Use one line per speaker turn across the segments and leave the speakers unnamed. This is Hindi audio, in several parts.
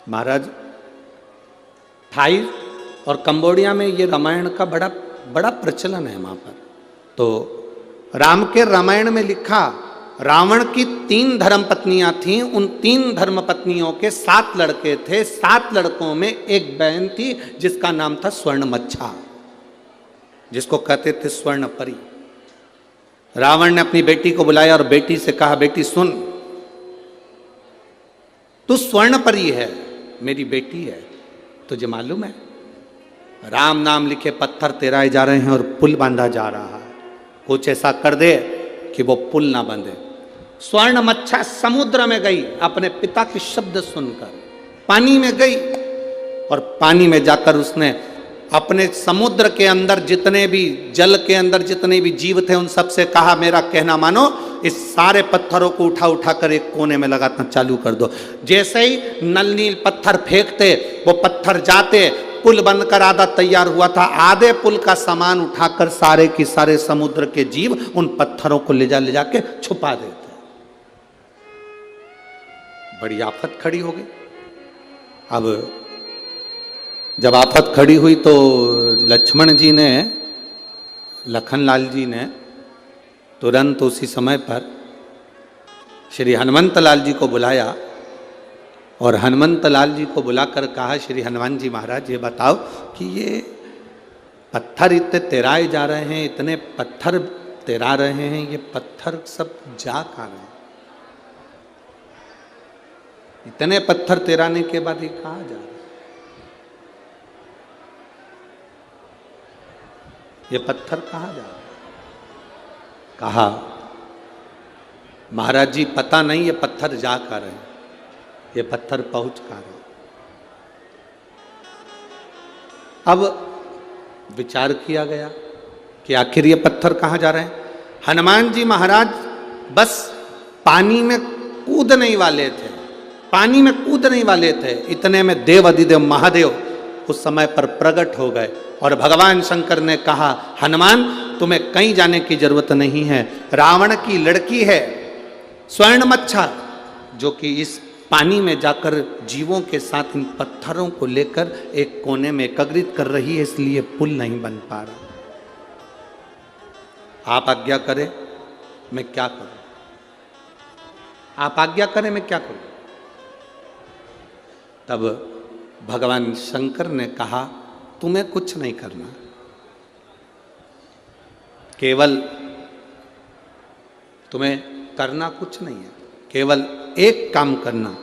महाराज, थाई और कंबोडिया में ये रामायण का बड़ा बड़ा प्रचलन है वहां पर। तो राम के रामायण में लिखा, रावण की 3 धर्म पत्नियां थीं, उन 3 धर्म पत्नियों के 7 लड़के थे। 7 लड़कों में एक बहन थी जिसका नाम था स्वर्णमच्छा, जिसको कहते थे स्वर्ण परी। रावण ने अपनी बेटी को बुलाया और बेटी से कहा, बेटी सुन, तू स्वर्ण परी है, मेरी बेटी है, तुझे मालूम है राम नाम लिखे पत्थर तेराए जा रहे हैं और पुल बांधा जा रहा है, कुछ ऐसा कर दे कि वो पुल ना बंधे। स्वर्णमच्छा समुद्र में गई, अपने पिता के शब्द सुनकर पानी में गई और पानी में जाकर उसने अपने समुद्र के अंदर जितने भी, जल के अंदर जितने भी जीव थे उन सबसे कहा, मेरा कहना मानो, इस सारे पत्थरों को उठा उठा कर एक कोने में लगाना चालू कर दो। जैसे ही नल नील पत्थर फेंकते, वो पत्थर जाते, पुल बनकर आधा तैयार हुआ था। आधे पुल का सामान उठाकर सारे की सारे समुद्र के जीव उन पत्थरों को ले जा के छुपा देते। बड़ी आफत खड़ी हो गई। अब जब आफत खड़ी हुई तो लक्ष्मण जी ने, लखनलाल जी ने तुरंत उसी समय पर श्री हनुमंत लाल जी को बुलाया और हनुमंत लाल जी को बुलाकर कहा, श्री हनुमान जी महाराज, ये बताओ कि ये पत्थर इतने तेराए जा रहे हैं, इतने पत्थर तेरा रहे हैं, ये पत्थर सब जा कहाँ रहे हैं? इतने पत्थर तेराने के बाद ये कहाँ जा रहे हैं? ये पत्थर कहाँ जा रहे हैं? कहा, महाराज जी पता नहीं ये पत्थर जा कहाँ रहे हैं, ये पत्थर पहुंच कहाँ रहे हैं। अब विचार किया गया कि आखिर ये पत्थर कहाँ जा रहे हैं। हनुमान जी महाराज बस पानी में कूदने ही वाले थे, पानी में कूदने ही वाले थे, इतने में देव अधिदेव महादेव उस समय पर प्रकट हो गए और भगवान शंकर ने कहा, हनुमान तुम्हें कहीं जाने की जरूरत नहीं है, रावण की लड़की है स्वर्णमच्छा, जो कि इस पानी में जाकर जीवों के साथ इन पत्थरों को लेकर एक कोने में एकत्रित कर रही है, इसलिए पुल नहीं बन पा रहा। आप आज्ञा करें मैं क्या करूं, आप आज्ञा करें मैं क्या करूं। तब भगवान शंकर ने कहा, तुम्हें कुछ नहीं करना, केवल तुम्हें करना कुछ नहीं है, केवल एक काम करना,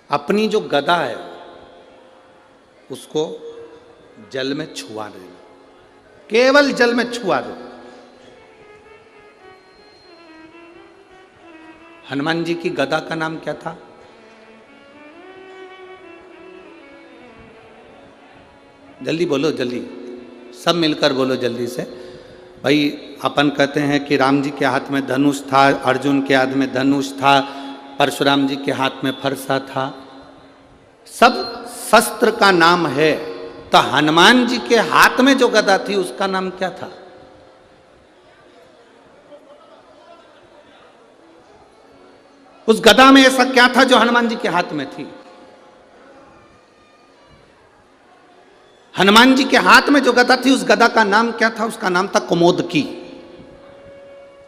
अपनी जो गदा है उसको जल में छुआ देना, केवल जल में छुआ दो। हनुमान जी की गदा का नाम क्या था? जल्दी बोलो, जल्दी, सब मिलकर बोलो जल्दी से। भाई अपन कहते हैं कि राम जी के हाथ में धनुष था, अर्जुन के हाथ में धनुष था, परशुराम जी के हाथ में फरसा था, सब शस्त्र का नाम है। तो हनुमान जी के हाथ में जो गदा थी उसका नाम क्या था? उस गदा में ऐसा क्या था जो हनुमान जी के हाथ में थी? हनुमान जी के हाथ में जो गदा थी उस गदा का नाम क्या था? उसका नाम था कुमोदकी।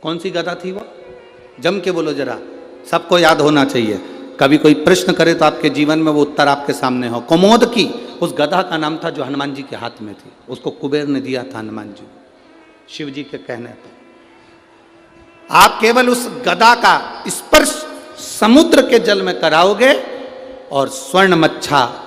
कौन सी गदा थी वो? जम के बोलो जरा, सबको याद होना चाहिए। कभी कोई प्रश्न करे तो आपके जीवन में वो उत्तर आपके सामने हो। कुमोदकी उस गदा का नाम था जो हनुमान जी के हाथ में थी। उसको कुबेर ने दिया था हनुमान जी, शिव जी के कहने पर। आप केवल उस गदा का स्पर्श समुद्र के जल में कराओगे और स्वर्णमच्छा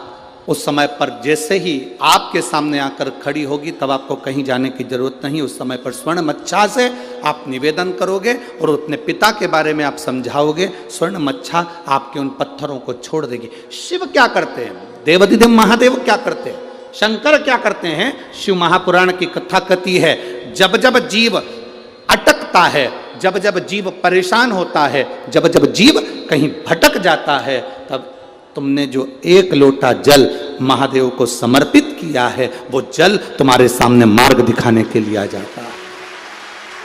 उस समय पर जैसे ही आपके सामने आकर खड़ी होगी तब आपको कहीं जाने की जरूरत नहीं। उस समय पर स्वर्णमच्छा से आप निवेदन करोगे और अपने पिता के बारे में आप समझाओगे, स्वर्णमच्छा आपके उन पत्थरों को छोड़ देगी। शिव क्या करते हैं? देवाधिदेव महादेव क्या करते हैं? शंकर क्या करते हैं? शिव महापुराण की कथा कहती है, जब जब जीव अटकता है, जब जब जीव परेशान होता है, जब जब जीव कहीं भटक जाता है, तब तुमने जो 1 लोटा जल महादेव को समर्पित किया है, वो जल तुम्हारे सामने मार्ग दिखाने के लिए आ जाता है।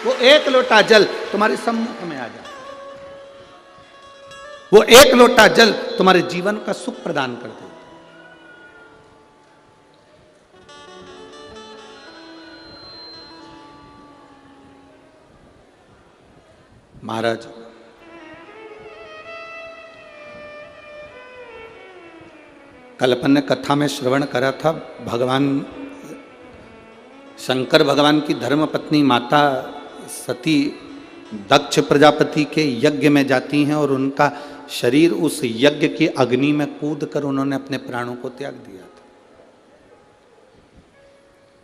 वो 1 लोटा जल तुम्हारे सम्मुख में आ जाता है। वो एक लोटा जल तुम्हारे जीवन का सुख प्रदान कर देता। महाराज कल अपन ने कथा में श्रवण करा था, भगवान शंकर भगवान की धर्मपत्नी माता सती दक्ष प्रजापति के यज्ञ में जाती हैं और उनका शरीर उस यज्ञ की अग्नि में कूद कर उन्होंने अपने प्राणों को त्याग दिया था।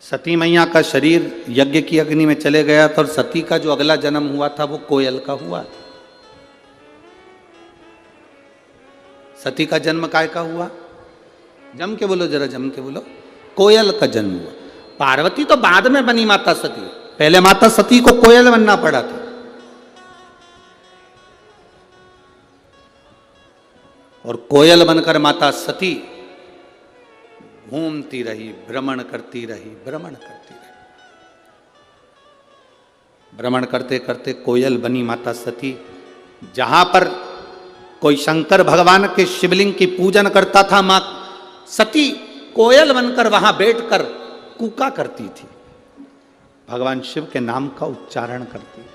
सती मैया का शरीर यज्ञ की अग्नि में चले गया था और सती का जो अगला जन्म हुआ था वो कोयल का हुआ। सती का जन्म काय का हुआ? जम के बोलो जरा, जम के बोलो। कोयल का जन्म हुआ। पार्वती तो बाद में बनी माता सती, पहले माता सती को कोयल बनना पड़ा था। और कोयल बनकर माता सती घूमती रही, भ्रमण करती रही, भ्रमण करती रही। भ्रमण करते करते कोयल बनी माता सती। जहां पर कोई शंकर भगवान के शिवलिंग की पूजन करता था, मां सती कोयल बनकर वहां बैठकर कूका करती थी, भगवान शिव के नाम का उच्चारण करती थी।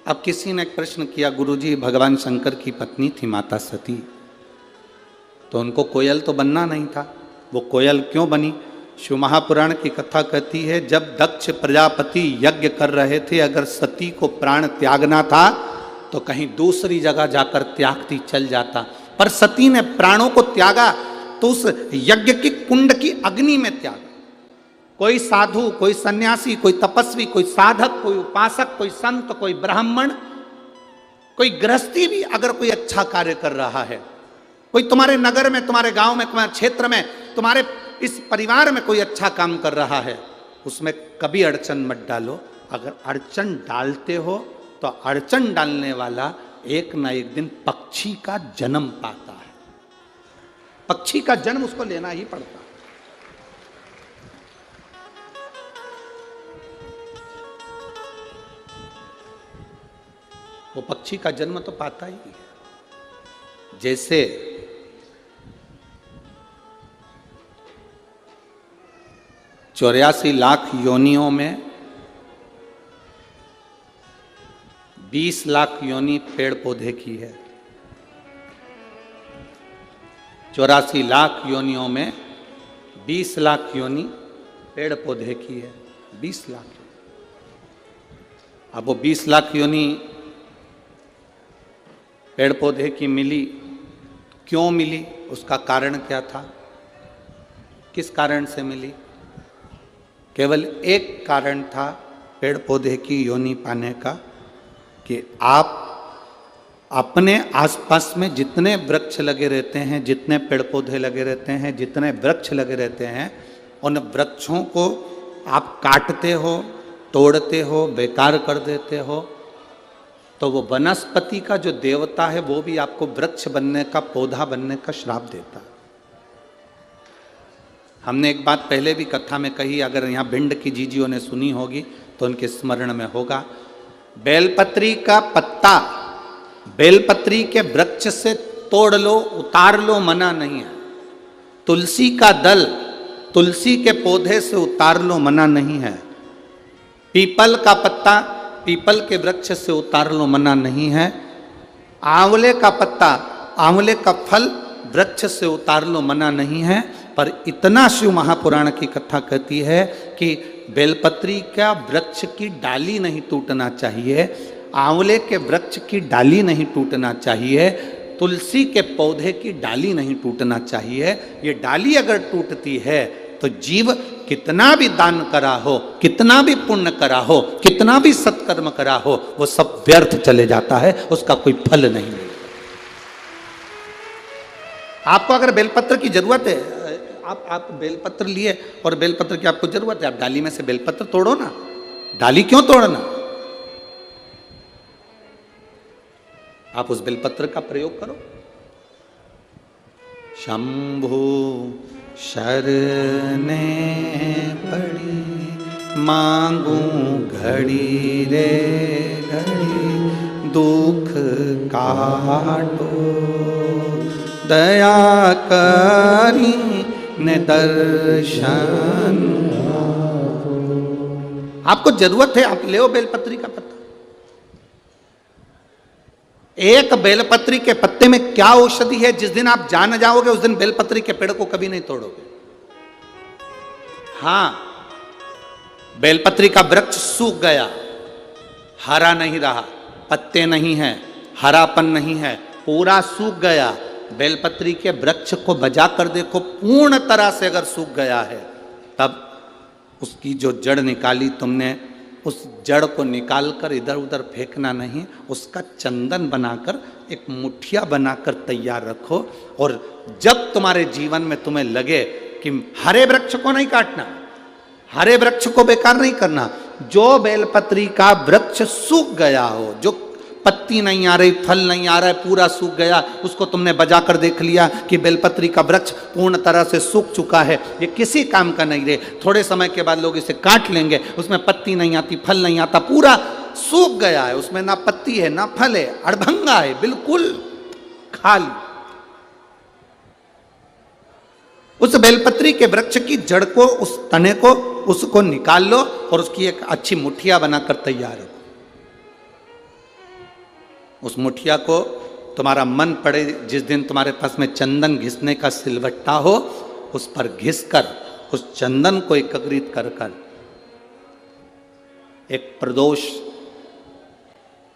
अब किसी ने एक प्रश्न किया, गुरुजी भगवान शंकर की पत्नी थी माता सती, तो उनको कोयल तो बनना नहीं था, वो कोयल क्यों बनी? शिव महापुराण की कथा कहती है, जब दक्ष प्रजापति यज्ञ कर रहे थे, अगर सती को प्राण त्यागना था तो कहीं दूसरी जगह जाकर त्यागती, चल जाता, पर सती ने प्राणों को त्यागा तो उस यज्ञ की कुंड की अग्नि में त्यागा। कोई साधु, कोई सन्यासी, कोई तपस्वी, कोई साधक, कोई उपासक, कोई संत, कोई ब्राह्मण, कोई गृहस्थी भी अगर कोई अच्छा कार्य कर रहा है, कोई तुम्हारे नगर में, तुम्हारे गांव में, तुम्हारे क्षेत्र में, तुम्हारे इस परिवार में कोई अच्छा काम कर रहा है, उसमें कभी अड़चन मत डालो। अगर अड़चन डालते हो तो अड़चन डालने वाला एक ना एक दिन पक्षी का जन्म पाता है। पक्षी का जन्म उसको लेना ही पड़ता है। वो पक्षी का जन्म तो पाता ही है। जैसे 84 लाख योनियों में 20 लाख योनि पेड़ पौधे की है। 84 लाख योनियों में 20 लाख योनि पेड़ पौधे की है। 20 लाख। अब वो 20 लाख योनि पेड़ पौधे की मिली, क्यों मिली? उसका कारण क्या था? किस कारण से मिली? केवल एक कारण था पेड़ पौधे की योनि पाने का, कि आप अपने आसपास में जितने वृक्ष लगे रहते हैं, जितने पेड़ पौधे लगे रहते हैं, जितने वृक्ष लगे रहते हैं, उन वृक्षों को आप काटते हो, तोड़ते हो, बेकार कर देते हो, तो वो वनस्पति का जो देवता है वो भी आपको वृक्ष बनने का, पौधा बनने का श्राप देता है। हमने एक बात पहले भी कथा में कही, अगर यहाँ भिंड की जीजियों ने सुनी होगी तो उनके स्मरण में होगा। बेलपत्री का पत्ता बेलपत्री के वृक्ष से तोड़ लो, उतार लो, मना नहीं है। तुलसी का दल तुलसी के पौधे से उतार लो, मना नहीं है। पीपल का पत्ता पीपल के वृक्ष से उतार लो, मना नहीं है। आंवले का पत्ता, आंवले का फल वृक्ष से उतार लो, मना नहीं है। पर इतना शिव महापुराण की कथा कहती है कि बेलपत्री का वृक्ष की डाली नहीं टूटना चाहिए, आंवले के वृक्ष की डाली नहीं टूटना चाहिए, तुलसी के पौधे की डाली नहीं टूटना चाहिए। ये डाली अगर टूटती है तो जीव कितना भी दान करा हो, कितना भी पुण्य करा हो, कितना भी सत्कर्म करा हो, वो सब व्यर्थ चले जाता है, उसका कोई फल नहीं मिलता। आपको अगर बेलपत्र की जरूरत है, आप बेलपत्र लिए और बेलपत्र की आपको जरूरत है, आप डाली में से बेलपत्र तोड़ो ना। डाली क्यों तोड़ना? आप उस बेलपत्र का प्रयोग करो। शंभु शरणे पड़ी मांगू घड़ी रे घड़ी दुख काटो, दया करी ने दर्शन। आपको जरूरत है, आप ले बेलपत्री का पत्ता। एक बेलपत्री के पत्ते में क्या औषधि है, जिस दिन आप जान जाओगे उस दिन बेलपत्री के पेड़ को कभी नहीं तोड़ोगे। हां, बेलपत्री का वृक्ष सूख गया, हरा नहीं रहा, पत्ते नहीं है, हरापन नहीं है, पूरा सूख गया। बेलपत्री के वृक्ष को बजा कर देखो, पूर्ण तरह से अगर सूख गया है, तब उसकी जो जड़ निकाली तुमने, उस जड़ को निकालकर इधर उधर फेंकना नहीं, उसका चंदन बनाकर एक मुठिया बनाकर तैयार रखो। और जब तुम्हारे जीवन में तुम्हें लगे कि हरे वृक्ष को नहीं काटना, हरे वृक्ष को बेकार नहीं करना, जो बेलपत्री का वृक्ष सूख गया हो, जो पत्ती नहीं आ रही, फल नहीं आ रहा है, पूरा सूख गया, उसको तुमने बजा कर देख लिया कि बेलपत्री का वृक्ष पूर्ण तरह से सूख चुका है, ये किसी काम का नहीं रहे। थोड़े समय के बाद लोग इसे काट लेंगे, उसमें पत्ती नहीं आती, फल नहीं आता, पूरा सूख गया है, उसमें ना पत्ती है ना फल है, अड़भंगा है, बिल्कुल खाली। उस बेलपत्री के वृक्ष की जड़ को, उस तने को, उसको निकाल लो और उसकी एक अच्छी मुठिया बनाकर तैयार रखो। उस मुठिया को तुम्हारा मन पड़े, जिस दिन तुम्हारे पास में चंदन घिसने का सिलवट्टा हो, उस पर घिस कर उस चंदन को एकत्रित कर कर एक प्रदोष,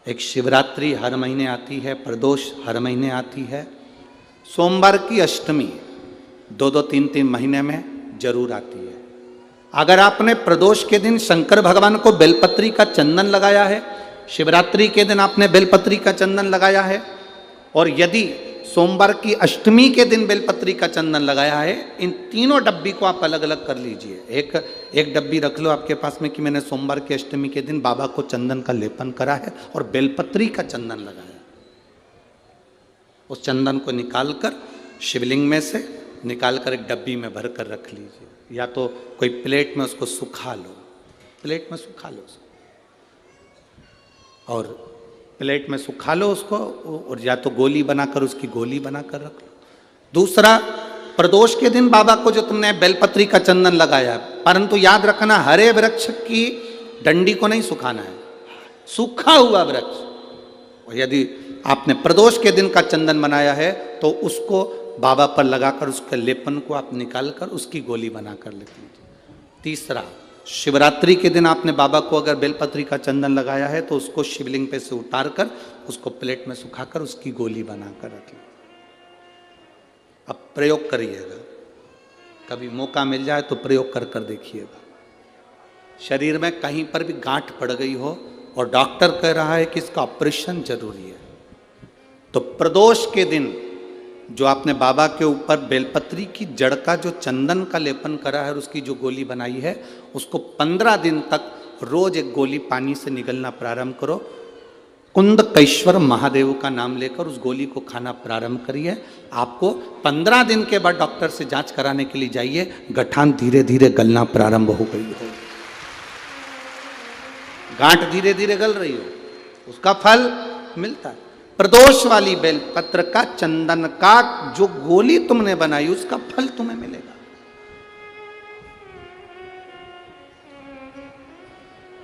एक शिवरात्रि हर महीने आती है, प्रदोष हर महीने आती है, सोमवार की अष्टमी 2-3 महीने में जरूर आती है। अगर आपने प्रदोष के दिन शंकर भगवान को बेलपत्री का चंदन लगाया है, शिवरात्रि के दिन आपने बेलपत्री का चंदन लगाया है, और यदि सोमवार की अष्टमी के दिन बेलपत्री का चंदन लगाया है, इन तीनों डब्बी को आप अलग अलग कर लीजिए। एक डब्बी रख लो आपके पास में कि मैंने सोमवार की अष्टमी के दिन बाबा को चंदन का लेपन करा है और बेलपत्री का चंदन लगाया। उस चंदन को निकालकर शिवलिंग में से निकालकर एक डब्बी में भर कर रख लीजिए, या तो कोई प्लेट में उसको सुखा लो, प्लेट में सुखा लो उसको, और प्लेट में सुखा लो उसको, और या तो गोली बनाकर उसकी गोली बनाकर रख लो। दूसरा, प्रदोष के दिन बाबा को जो तुमने बेलपत्री का चंदन लगाया, परंतु याद रखना हरे वृक्ष की डंडी को नहीं सुखाना है, सूखा हुआ वृक्ष। और यदि आपने प्रदोष के दिन का चंदन बनाया है तो उसको बाबा पर लगाकर उसके लेपन को आप निकालकर उसकी गोली बनाकर लिख लीजिए। तीसरा, शिवरात्रि के दिन आपने बाबा को अगर बेलपत्री का चंदन लगाया है तो उसको शिवलिंग पे से उतार कर उसको प्लेट में सुखाकर उसकी गोली बनाकर रख लीजिए। अब प्रयोग करिएगा, कभी मौका मिल जाए तो प्रयोग कर कर देखिएगा। शरीर में कहीं पर भी गांठ पड़ गई हो और डॉक्टर कह रहा है कि इसका ऑपरेशन जरूरी है, तो प्रदोष के दिन जो आपने बाबा के ऊपर बेलपत्री की जड़ का जो चंदन का लेपन करा है और उसकी जो गोली बनाई है, उसको 15 दिन तक रोज एक गोली पानी से निगलना प्रारंभ करो। कुंदकेश्वर महादेव का नाम लेकर उस गोली को खाना प्रारंभ करिए। आपको 15 दिन के बाद डॉक्टर से जांच कराने के लिए जाइए, गठान धीरे धीरे गलना प्रारंभ हो गई हो, गांठ धीरे धीरे गल रही हो, उसका फल मिलता है। प्रदोष वाली बेलपत्र का चंदन का जो गोली तुमने बनाई उसका फल तुम्हें मिलेगा।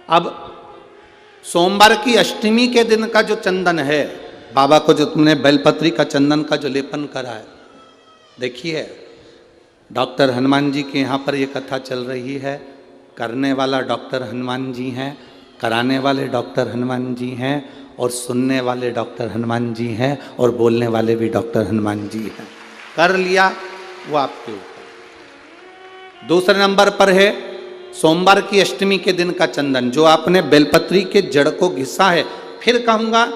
अब सोमवार की अष्टमी के दिन का जो चंदन है, बाबा को जो तुमने बेलपत्री का चंदन का जो लेपन करा है, देखिए डॉक्टर हनुमान जी के यहाँ पर ये कथा चल रही है। करने वाला डॉक्टर हनुमान जी हैं, कराने वाले डॉक्टर हनुमान जी हैं, और सुनने वाले डॉक्टर हनुमान जी हैं, और बोलने वाले भी डॉक्टर हनुमान जी हैं। कर लिया वो आपके ऊपर। दूसरे नंबर पर है सोमवार की अष्टमी के दिन का चंदन, जो आपने बेलपत्री के जड़ को घिसा है। फिर कहूँगा,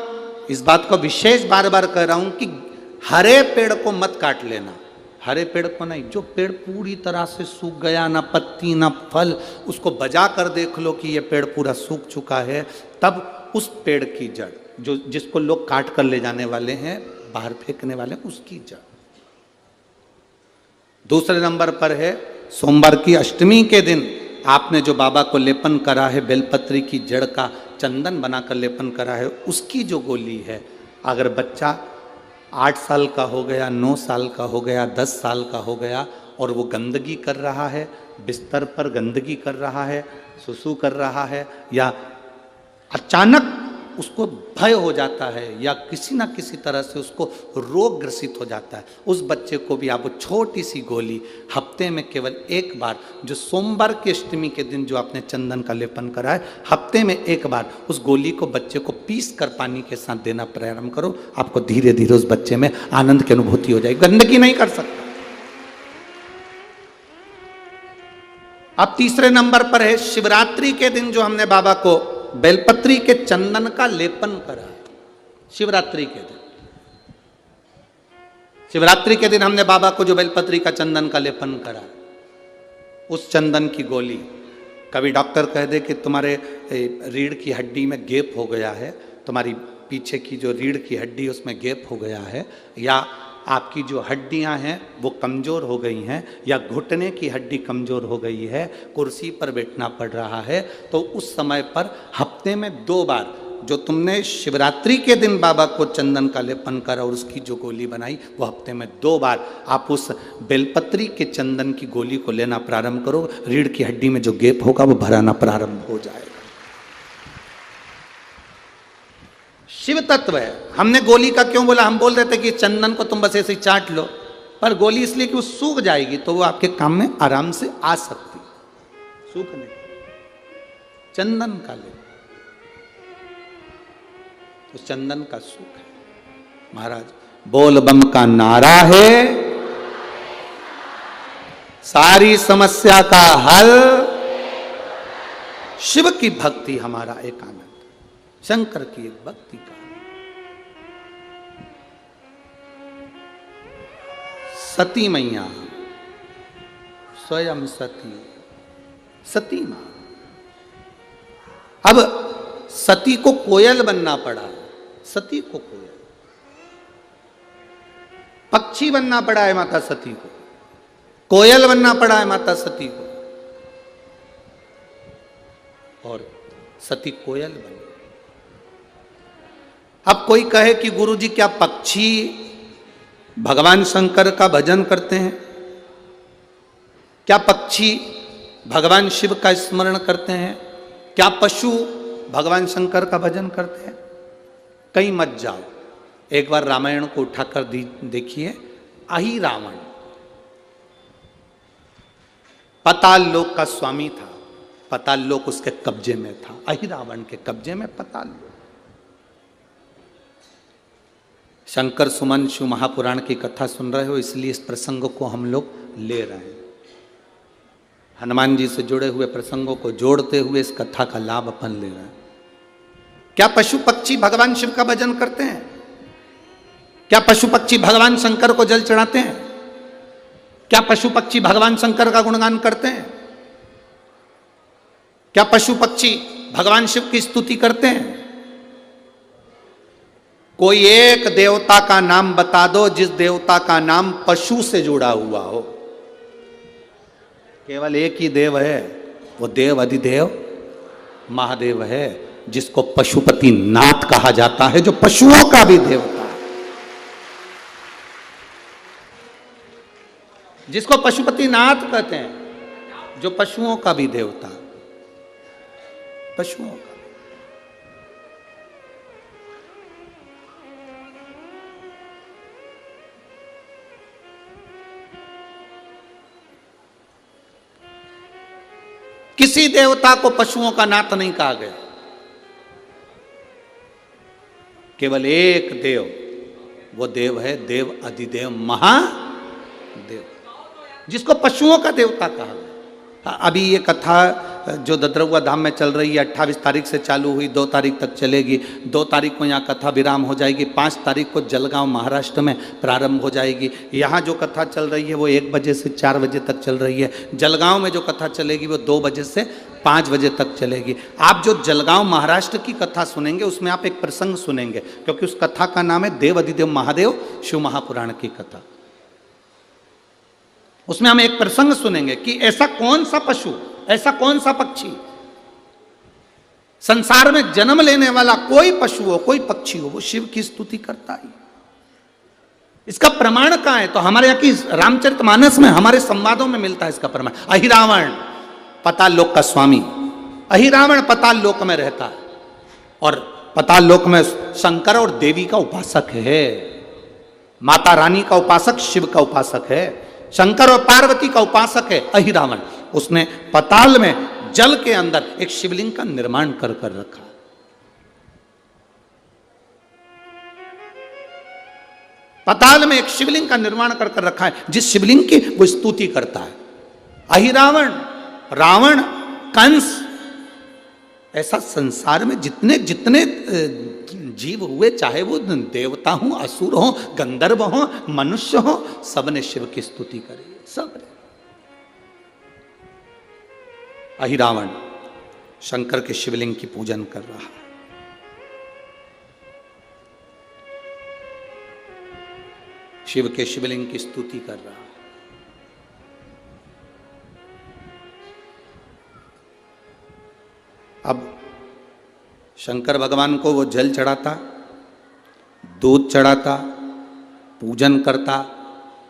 इस बात को विशेष बार बार कह रहा हूँ कि हरे पेड़ को मत काट लेना, हरे पेड़ को नहीं। जो पेड़ पूरी तरह से सूख गया, ना पत्ती ना फल, उसको बजा कर देख लो कि ये पेड़ पूरा सूख चुका है, तब उस पेड़ की जड़, जो जिसको लोग काट कर ले जाने वाले हैं, बाहर फेंकने वाले, उसकी जड़। दूसरे नंबर पर है सोमवार की अष्टमी के दिन आपने जो बाबा को लेपन करा है, बेलपत्री की जड़ का चंदन बनाकर लेपन करा है, उसकी जो गोली है, अगर बच्चा 8 साल का हो गया, 9 साल का हो गया, 10 साल का हो गया और वो गंदगी कर रहा है, बिस्तर पर गंदगी कर रहा है, सुसु कर रहा है, या अचानक उसको भय हो जाता है या किसी ना किसी तरह से उसको रोग ग्रसित हो जाता है, उस बच्चे को भी आप छोटी सी गोली हफ्ते में केवल एक बार, जो सोमवार की अष्टमी के दिन जो आपने चंदन का लेपन करा है, हफ्ते में एक बार उस गोली को बच्चे को पीस कर पानी के साथ देना प्रारंभ करो। आपको धीरे धीरे उस बच्चे में आनंद की अनुभूति हो जाएगी, गंदगी नहीं कर सकता। अब तीसरे नंबर पर है शिवरात्रि के दिन जो हमने बाबा को बेलपत्री के चंदन का लेपन करा है। शिवरात्रि के दिन, शिवरात्रि के दिन हमने बाबा को जो बेलपत्री का चंदन का लेपन करा, उस चंदन की गोली, कभी डॉक्टर कह दे कि तुम्हारे रीढ़ की हड्डी में गैप हो गया है, तुम्हारी पीछे की जो रीढ़ की हड्डी उसमें गैप हो गया है, या आपकी जो हड्डियां हैं वो कमज़ोर हो गई हैं, या घुटने की हड्डी कमज़ोर हो गई है, कुर्सी पर बैठना पड़ रहा है, तो उस समय पर हफ्ते में 2 बार जो तुमने शिवरात्रि के दिन बाबा को चंदन का लेपन करा और उसकी जो गोली बनाई, वो हफ्ते में 2 बार आप उस बेलपत्री के चंदन की गोली को लेना प्रारंभ करो। रीढ़ की हड्डी में जो गैप होगा वो भराना प्रारंभ हो जाएगा। शिव तत्व है। हमने गोली का क्यों बोला? हम बोल रहे थे कि चंदन को तुम बस ऐसे ही चाट लो, पर गोली इसलिए कि वो सूख जाएगी तो वो आपके काम में आराम से आ सकती, सूखने चंदन का ले, तो चंदन का सुख है। महाराज बोल बम का नारा है, सारी समस्या का हल, शिव की भक्ति हमारा एक आनंद, शंकर की एक भक्ति का। सती मैया स्वयं सती, सती मां। अब सती को कोयल बनना पड़ा, सती को कोयल, पक्षी बनना पड़ा है माता सती को, कोयल बनना पड़ा है माता सती को, और सती कोयल बनी। अब कोई कहे कि गुरुजी क्या पक्षी भगवान शंकर का भजन करते हैं? क्या पक्षी भगवान शिव का स्मरण करते हैं? क्या पशु भगवान शंकर का भजन करते हैं? कहीं मत जाओ, एक बार रामायण को उठाकर देखिए। अहि रावण पाताल लोक का स्वामी था, पाताल लोक उसके कब्जे में था, अहि रावण के कब्जे में पाताल लोक। शंकर सुमन शिव महापुराण की कथा सुन रहे हो, इसलिए इस प्रसंग को हम लोग ले रहे हैं। हनुमान जी से जुड़े हुए प्रसंगों को जोड़ते हुए इस कथा का लाभ अपन ले रहे हैं। क्या पशु पक्षी भगवान शिव का भजन करते हैं? क्या पशु पक्षी भगवान शंकर को जल चढ़ाते हैं? क्या पशु पक्षी भगवान शंकर का गुणगान करते हैं? क्या पशु पक्षी भगवान शिव की स्तुति करते हैं? कोई एक देवता का नाम बता दो जिस देवता का नाम पशु से जुड़ा हुआ हो। केवल एक ही देव है, वो देव अधिदेव महादेव है, जिसको पशुपति नाथ कहा जाता है, जो पशुओं का भी देवता है, जिसको पशुपति नाथ कहते हैं, जो पशुओं का भी देवता, पशुओं का। किसी देवता को पशुओं का नाथ नहीं कहा गया, केवल एक देव, वो देव है देव अधिदेव महादेव, जिसको पशुओं का देवता कहा गया। अभी ये कथा जो ददरौआ धाम में चल रही है, 28 तारीख से चालू हुई, 2 तारीख तक चलेगी। 2 तारीख को यहाँ कथा विराम हो जाएगी, 5 तारीख को जलगांव महाराष्ट्र में प्रारंभ हो जाएगी। यहाँ जो कथा चल रही है वो 1 बजे से 4 बजे तक चल रही है। जलगांव में जो कथा चलेगी वो 2 बजे से 5 बजे तक चलेगी। आप जो जलगांव महाराष्ट्र की कथा सुनेंगे उसमें आप एक प्रसंग सुनेंगे, क्योंकि उस कथा का नाम है देव अधिदेव महादेव शिव महापुराण की कथा। उसमें हम एक प्रसंग सुनेंगे कि ऐसा कौन सा पशु ऐसा कौन सा पक्षी? संसार में जन्म लेने वाला कोई पशु हो, कोई पक्षी हो, वो शिव की स्तुति करता ही। इसका प्रमाण कहां है? तो हमारे यहाँ की रामचरितमानस में, हमारे संवादों में मिलता है इसका प्रमाण। अहिरावण पाताल लोक का स्वामी, अहिरावण पाताल लोक में रहता है और पाताल लोक में शंकर और देवी का उपासक है। माता रानी का उपासक शिव का उपासक है, शंकर और पार्वती का उपासक है अहिरावण। उसने पाताल में जल के अंदर एक शिवलिंग का निर्माण कर रखा। पाताल में एक शिवलिंग का निर्माण कर रखा है, जिस शिवलिंग की वो स्तुति करता है। अहिरावण, रावण, कंस, ऐसा संसार में जितने जितने जीव हुए, चाहे वो देवता हो, असुर हो, गंधर्व हो, मनुष्य हो, सबने शिव की स्तुति करी, सबने। अहिरावण शंकर के शिवलिंग की पूजन कर रहा है। शिव के शिवलिंग की स्तुति कर रहा है। अब शंकर भगवान को वो जल चढ़ाता, दूध चढ़ाता, पूजन करता,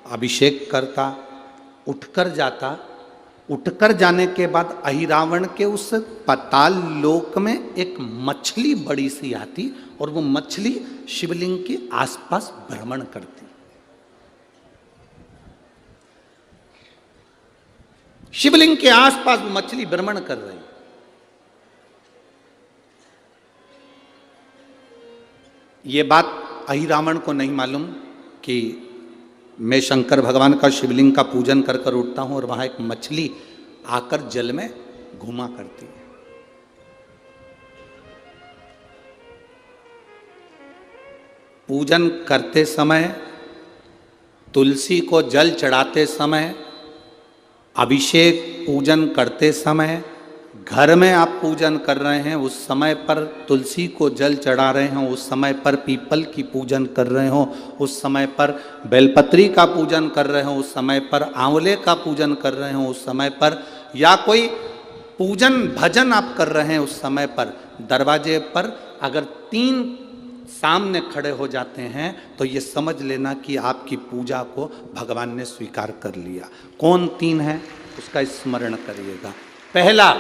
अभिषेक करता, उठकर जाता। उठकर जाने के बाद अहिरावण के उस पाताल लोक में एक मछली बड़ी सी आती और वो मछली शिवलिंग के आसपास भ्रमण करती। शिवलिंग के आसपास वो मछली भ्रमण कर रही। ये बात अहिरावण को नहीं मालूम कि मैं शंकर भगवान का शिवलिंग का पूजन कर कर उठता हूं और वहां एक मछली आकर जल में घुमा करती है। पूजन करते समय, तुलसी को जल चढ़ाते समय, अभिषेक पूजन करते समय, घर में आप पूजन कर रहे हैं उस समय पर तुलसी को जल चढ़ा रहे हो, उस समय पर पीपल की पूजन कर रहे हो, उस समय पर बेलपत्री का पूजन कर रहे हो, उस समय पर आंवले का पूजन कर रहे हो, उस समय पर या कोई पूजन भजन आप कर रहे हैं, उस समय पर दरवाजे पर अगर 3 सामने खड़े हो जाते हैं तो ये समझ लेना कि आपकी पूजा को भगवान ने स्वीकार कर लिया। कौन 3 है उसका स्मरण करिएगा। पहला,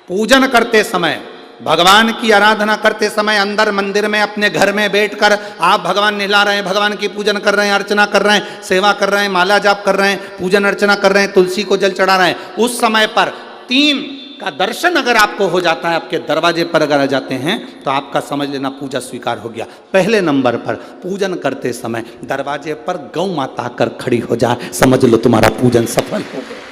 पूजन करते समय, भगवान की आराधना करते समय अंदर मंदिर में अपने घर में बैठकर आप भगवान निहला रहे हैं, भगवान की पूजन कर रहे हैं, अर्चना कर रहे हैं, सेवा कर रहे हैं, माला जाप कर रहे हैं, पूजन अर्चना कर रहे हैं, तुलसी को जल चढ़ा रहे हैं, उस समय पर 3 का दर्शन अगर आपको हो जाता है, आपके दरवाजे पर अगर आ जाते हैं तो आपका समझ लेना पूजा स्वीकार हो गया। पहले नंबर पर पूजन करते समय दरवाजे पर गौ माता आकर खड़ी हो जाए, समझ लो तुम्हारा पूजन सफल हो गया।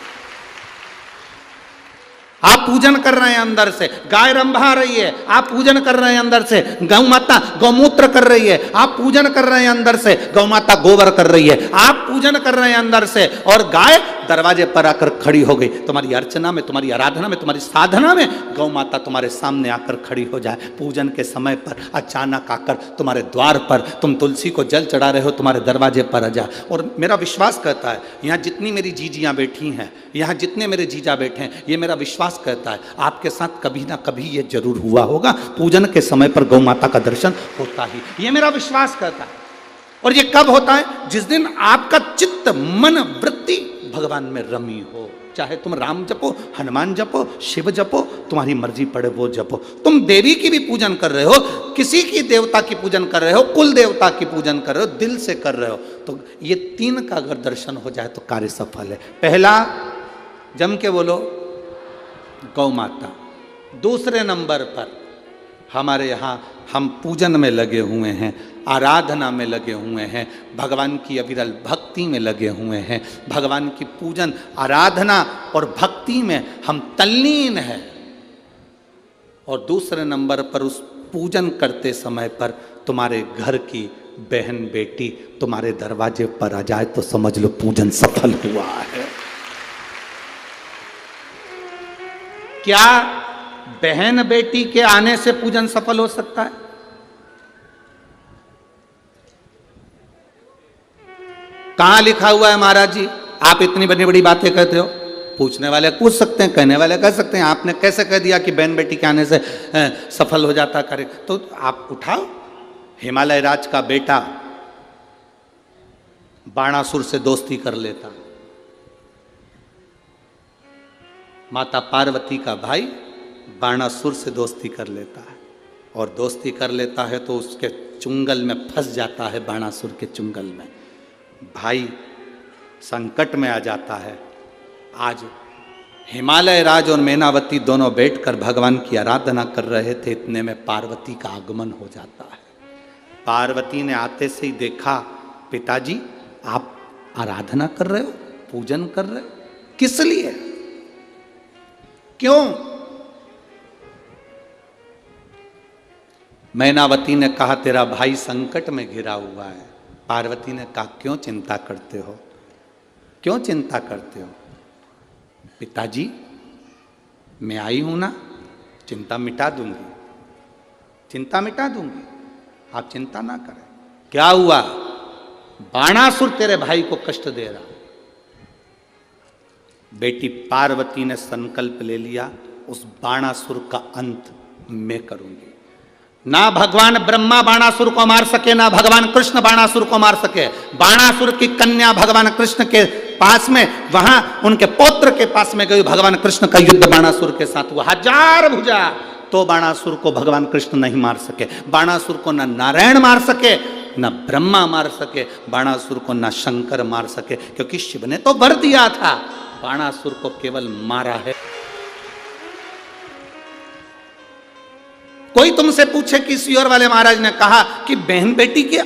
आप पूजन कर रहे हैं अंदर से, गाय रंभा रही है, आप पूजन कर रहे हैं अंदर से, गौ माता गौमूत्र कर रही है, आप पूजन कर रहे हैं अंदर से, गौ माता गोबर कर रही है, आप पूजन कर रहे हैं अंदर से और गाय दरवाजे पर आकर खड़ी हो गई। तुम्हारी अर्चना में, तुम्हारी आराधना में, तुम्हारी साधना में गौ माता तुम्हारे सामने आकर खड़ी हो जाए। पूजन के समय पर अचानक आकर तुम्हारे द्वार पर, तुम तुलसी को जल चढ़ा रहे हो, तुम्हारे दरवाजे पर आ जाए। और मेरा विश्वास कहता है, यहाँ जितनी मेरी जीजियाँ बैठी हैं, यहाँ जितने मेरे जीजा बैठे हैं, ये मेरा विश्वास कहता है आपके साथ कभी ना कभी ये जरूर हुआ होगा, पूजन के समय पर गौ माता का दर्शन होता ही, ये मेरा विश्वास कहता है। और ये कब होता है? जिस दिन आपका चित्त, मन, वृत्ति भगवान में रमी हो। चाहे तुम राम जपो, हनुमान जपो, शिव जपो, तुम्हारी मर्जी पड़े वो जपो। तुम देवी की भी पूजन कर रहे हो, किसी की देवता की पूजन कर रहे हो, कुल देवता की पूजन कर रहे हो, दिल से कर रहे हो, तो ये 3 का अगर दर्शन हो जाए तो कार्य सफल है। पहला, जम के बोलो, गौ माता। दूसरे नंबर पर हमारे यहाँ हम पूजन में लगे हुए हैं, आराधना में लगे हुए हैं, भगवान की अविरल भक्ति में लगे हुए हैं, भगवान की पूजन, आराधना और भक्ति में हम तल्लीन हैं। और दूसरे नंबर पर उस पूजन करते समय पर तुम्हारे घर की बहन बेटी तुम्हारे दरवाजे पर आ जाए तो समझ लो पूजन सफल हुआ है। क्या बहन बेटी के आने से पूजन सफल हो सकता है? कहां लिखा हुआ है महाराज जी? आप इतनी बड़ी बड़ी बातें कहते हो। पूछने वाले पूछ सकते हैं, कहने वाले कह सकते हैं। आपने कैसे कह दिया कि बहन बेटी के आने से सफल हो जाता कार्य? तो आप उठाओ, हिमालय राज का बेटा बाणासुर से दोस्ती कर लेता, माता पार्वती का भाई बाणासुर से दोस्ती कर लेता है, और दोस्ती कर लेता है तो उसके चुंगल में फंस जाता है, बाणासुर के चुंगल में। भाई संकट में आ जाता है। आज हिमालय राज और मैनावती दोनों बैठकर भगवान की आराधना कर रहे थे, इतने में पार्वती का आगमन हो जाता है। पार्वती ने आते से ही देखा, पिताजी आप आराधना कर रहे हो, पूजन कर रहे हो, किस लिए, क्यों? मैनावती ने कहा तेरा भाई संकट में घिरा हुआ है। पार्वती ने कहा क्यों चिंता करते हो, क्यों चिंता करते हो? पिताजी मैं आई हूं ना, चिंता मिटा दूंगी, चिंता मिटा दूंगी, आप चिंता ना करें। क्या हुआ? बाणासुर तेरे भाई को कष्ट दे रहा। बेटी पार्वती ने संकल्प ले लिया, उस बाणासुर का अंत मैं करूंगी। ना भगवान ब्रह्मा बाणासुर को मार सके, ना भगवान कृष्ण बाणासुर को मार सके। बाणासुर की कन्या भगवान कृष्ण के पास में, वहां उनके पौत्र के पास में गई, भगवान कृष्ण का युद्ध बाणासुर के साथ हुआ, 1000 भुजा, तो बाणासुर को भगवान कृष्ण नहीं मार सके। बाणासुर को न नारायण मार सके, न ब्रह्मा मार सके, बाणासुर को न शंकर मार सके, क्योंकि शिव ने तो वर दिया था, बाणासुर को केवल मारा है। कोई तुमसे पूछे कि सियोर वाले महाराज ने कहा कि बहन बेटी के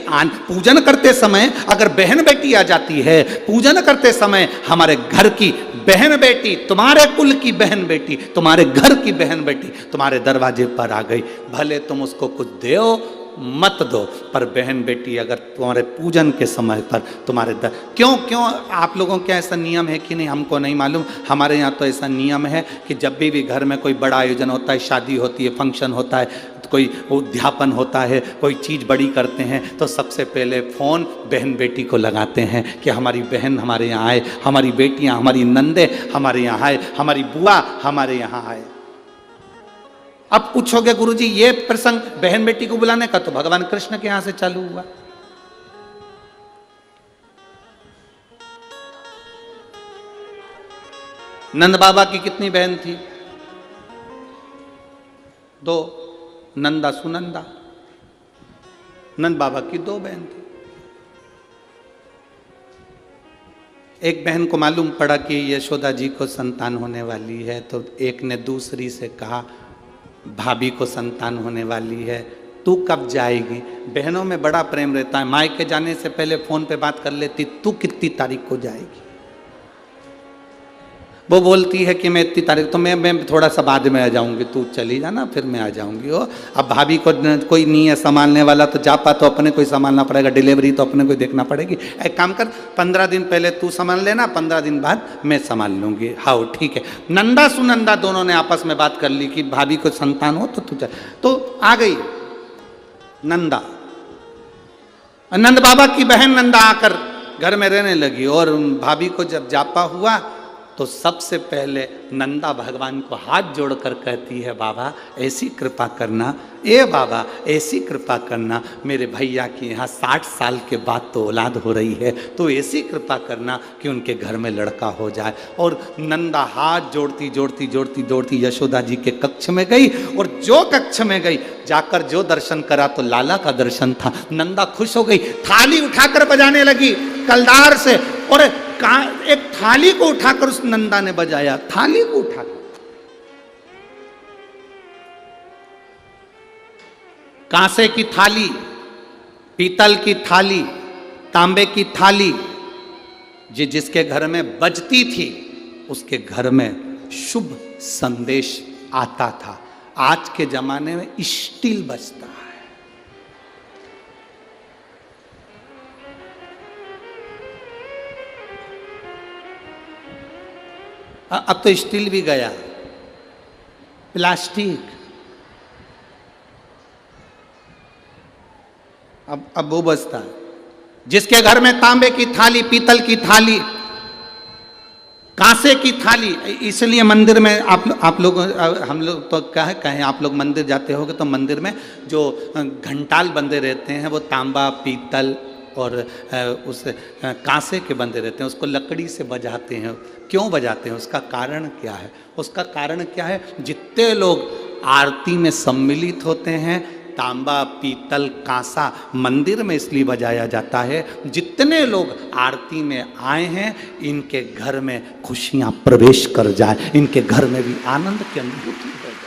पूजन करते समय अगर बहन बेटी आ जाती है, पूजन करते समय हमारे घर की बहन बेटी, तुम्हारे कुल की बहन बेटी, तुम्हारे घर की बहन बेटी तुम्हारे दरवाजे पर आ गई, भले तुम उसको कुछ दो मत दो, पर बहन बेटी अगर तुम्हारे पूजन के समय पर तुम्हारे क्यों आप लोगों के ऐसा नियम है कि नहीं हमको नहीं मालूम। हमारे यहाँ तो ऐसा नियम है कि जब भी घर में कोई बड़ा आयोजन होता है, शादी होती है, फंक्शन होता है, तो कोई उद्यापन होता है, कोई चीज़ बड़ी करते हैं, तो सबसे पहले फ़ोन बहन बेटी को लगाते हैं कि हमारी बहन हमारे यहाँ आए, हमारी बेटियाँ, हमारी नंदे हमारे यहाँ आए, हमारी बुआ हमारे यहाँ आए। अब पूछोगे गुरुजी ये प्रसंग बहन बेटी को बुलाने का तो भगवान कृष्ण के यहां से चालू हुआ। नंद बाबा की कितनी बहन थी? 2, नंदा सुनंदा। नंद बाबा की 2 बहन थी। एक बहन को मालूम पड़ा कि यशोदा जी को संतान होने वाली है, तो एक ने दूसरी से कहा भाभी को संतान होने वाली है, तू कब जाएगी? बहनों में बड़ा प्रेम रहता है। मायके जाने से पहले फोन पे बात कर लेती, तू कितनी तारीख को जाएगी? वो बोलती है कि मैं इतनी तारीख, तो मैं थोड़ा सा बाद में आ जाऊंगी, तू चली जाना फिर मैं आ जाऊंगी। ओ अब भाभी को कोई नहीं है संभालने वाला, तो जापा तो अपने को ही संभालना पड़ेगा, डिलीवरी तो अपने को ही देखना पड़ेगी। एक काम कर, 15 दिन पहले तू संभाल लेना, 15 दिन बाद मैं संभाल लूंगी। हाँ ठीक है। नंदा सुनंदा दोनों ने आपस में बात कर ली कि भाभी को संतान हो तो तू चल। तो आ गई नंदा, नंद बाबा की बहन नंदा आकर घर में रहने लगी, और भाभी को जब जापा हुआ तो सबसे पहले नंदा भगवान को हाथ जोड़कर कहती है, बाबा ऐसी कृपा करना, ए बाबा ऐसी कृपा करना, मेरे भैया की यहाँ 60 साल के बाद तो औलाद हो रही है, तो ऐसी कृपा करना कि उनके घर में लड़का हो जाए। और नंदा हाथ जोड़ती जोड़ती जोड़ती जोड़ती यशोदा जी के कक्ष में गई, और जो कक्ष में गई जाकर जो दर्शन करा तो लाला का दर्शन था। नंदा खुश हो गई, थाली उठाकर बजाने लगी कलदार से, और एक थाली को उठाकर उस नंदा ने बजाया, थाली को उठाकर। कांसे की थाली, पीतल की थाली, तांबे की थाली, जिसके घर में बजती थी उसके घर में शुभ संदेश आता था। आज के जमाने में स्टील बजता है। अब तो स्टील भी गया, प्लास्टिक, अब वो बचता है। जिसके घर में तांबे की थाली, पीतल की थाली, कांसे की थाली, इसलिए मंदिर में आप लोग, हम लोग तो क्या है, कहें आप लोग मंदिर जाते होगे तो मंदिर में जो घंटाल बंदे रहते हैं वो तांबा पीतल और उस कांसे के बंदे रहते हैं, उसको लकड़ी से बजाते हैं। क्यों बजाते हैं? उसका कारण क्या है? उसका कारण क्या है? जितने लोग आरती में सम्मिलित होते हैं, तांबा पीतल कांसा मंदिर में इसलिए बजाया जाता है, जितने लोग आरती में आए हैं इनके घर में खुशियां प्रवेश कर जाए, इनके घर में भी आनंद की अनुभूति हो जाए।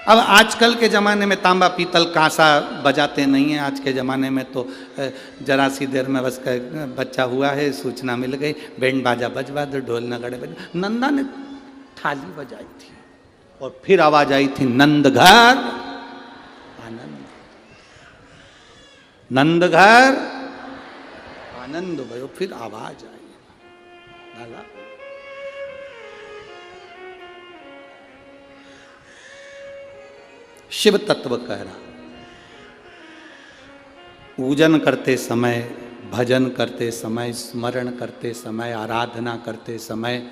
अब आजकल के ज़माने में तांबा पीतल कांसा बजाते नहीं हैं। आज के ज़माने में तो जरा सी देर में बस बच्चा हुआ है, सूचना मिल गई, बैंड बाजा बजवा दो, ढोल नगाड़े बजा। नंदा ने थाली बजाई थी और फिर आवाज आई थी, नंद घर आनंद, नंद घर आनंद भयो। फिर आवाज आई, दादा शिव तत्व कह रहा, पूजन करते समय, भजन करते समय, स्मरण करते समय, आराधना करते समय,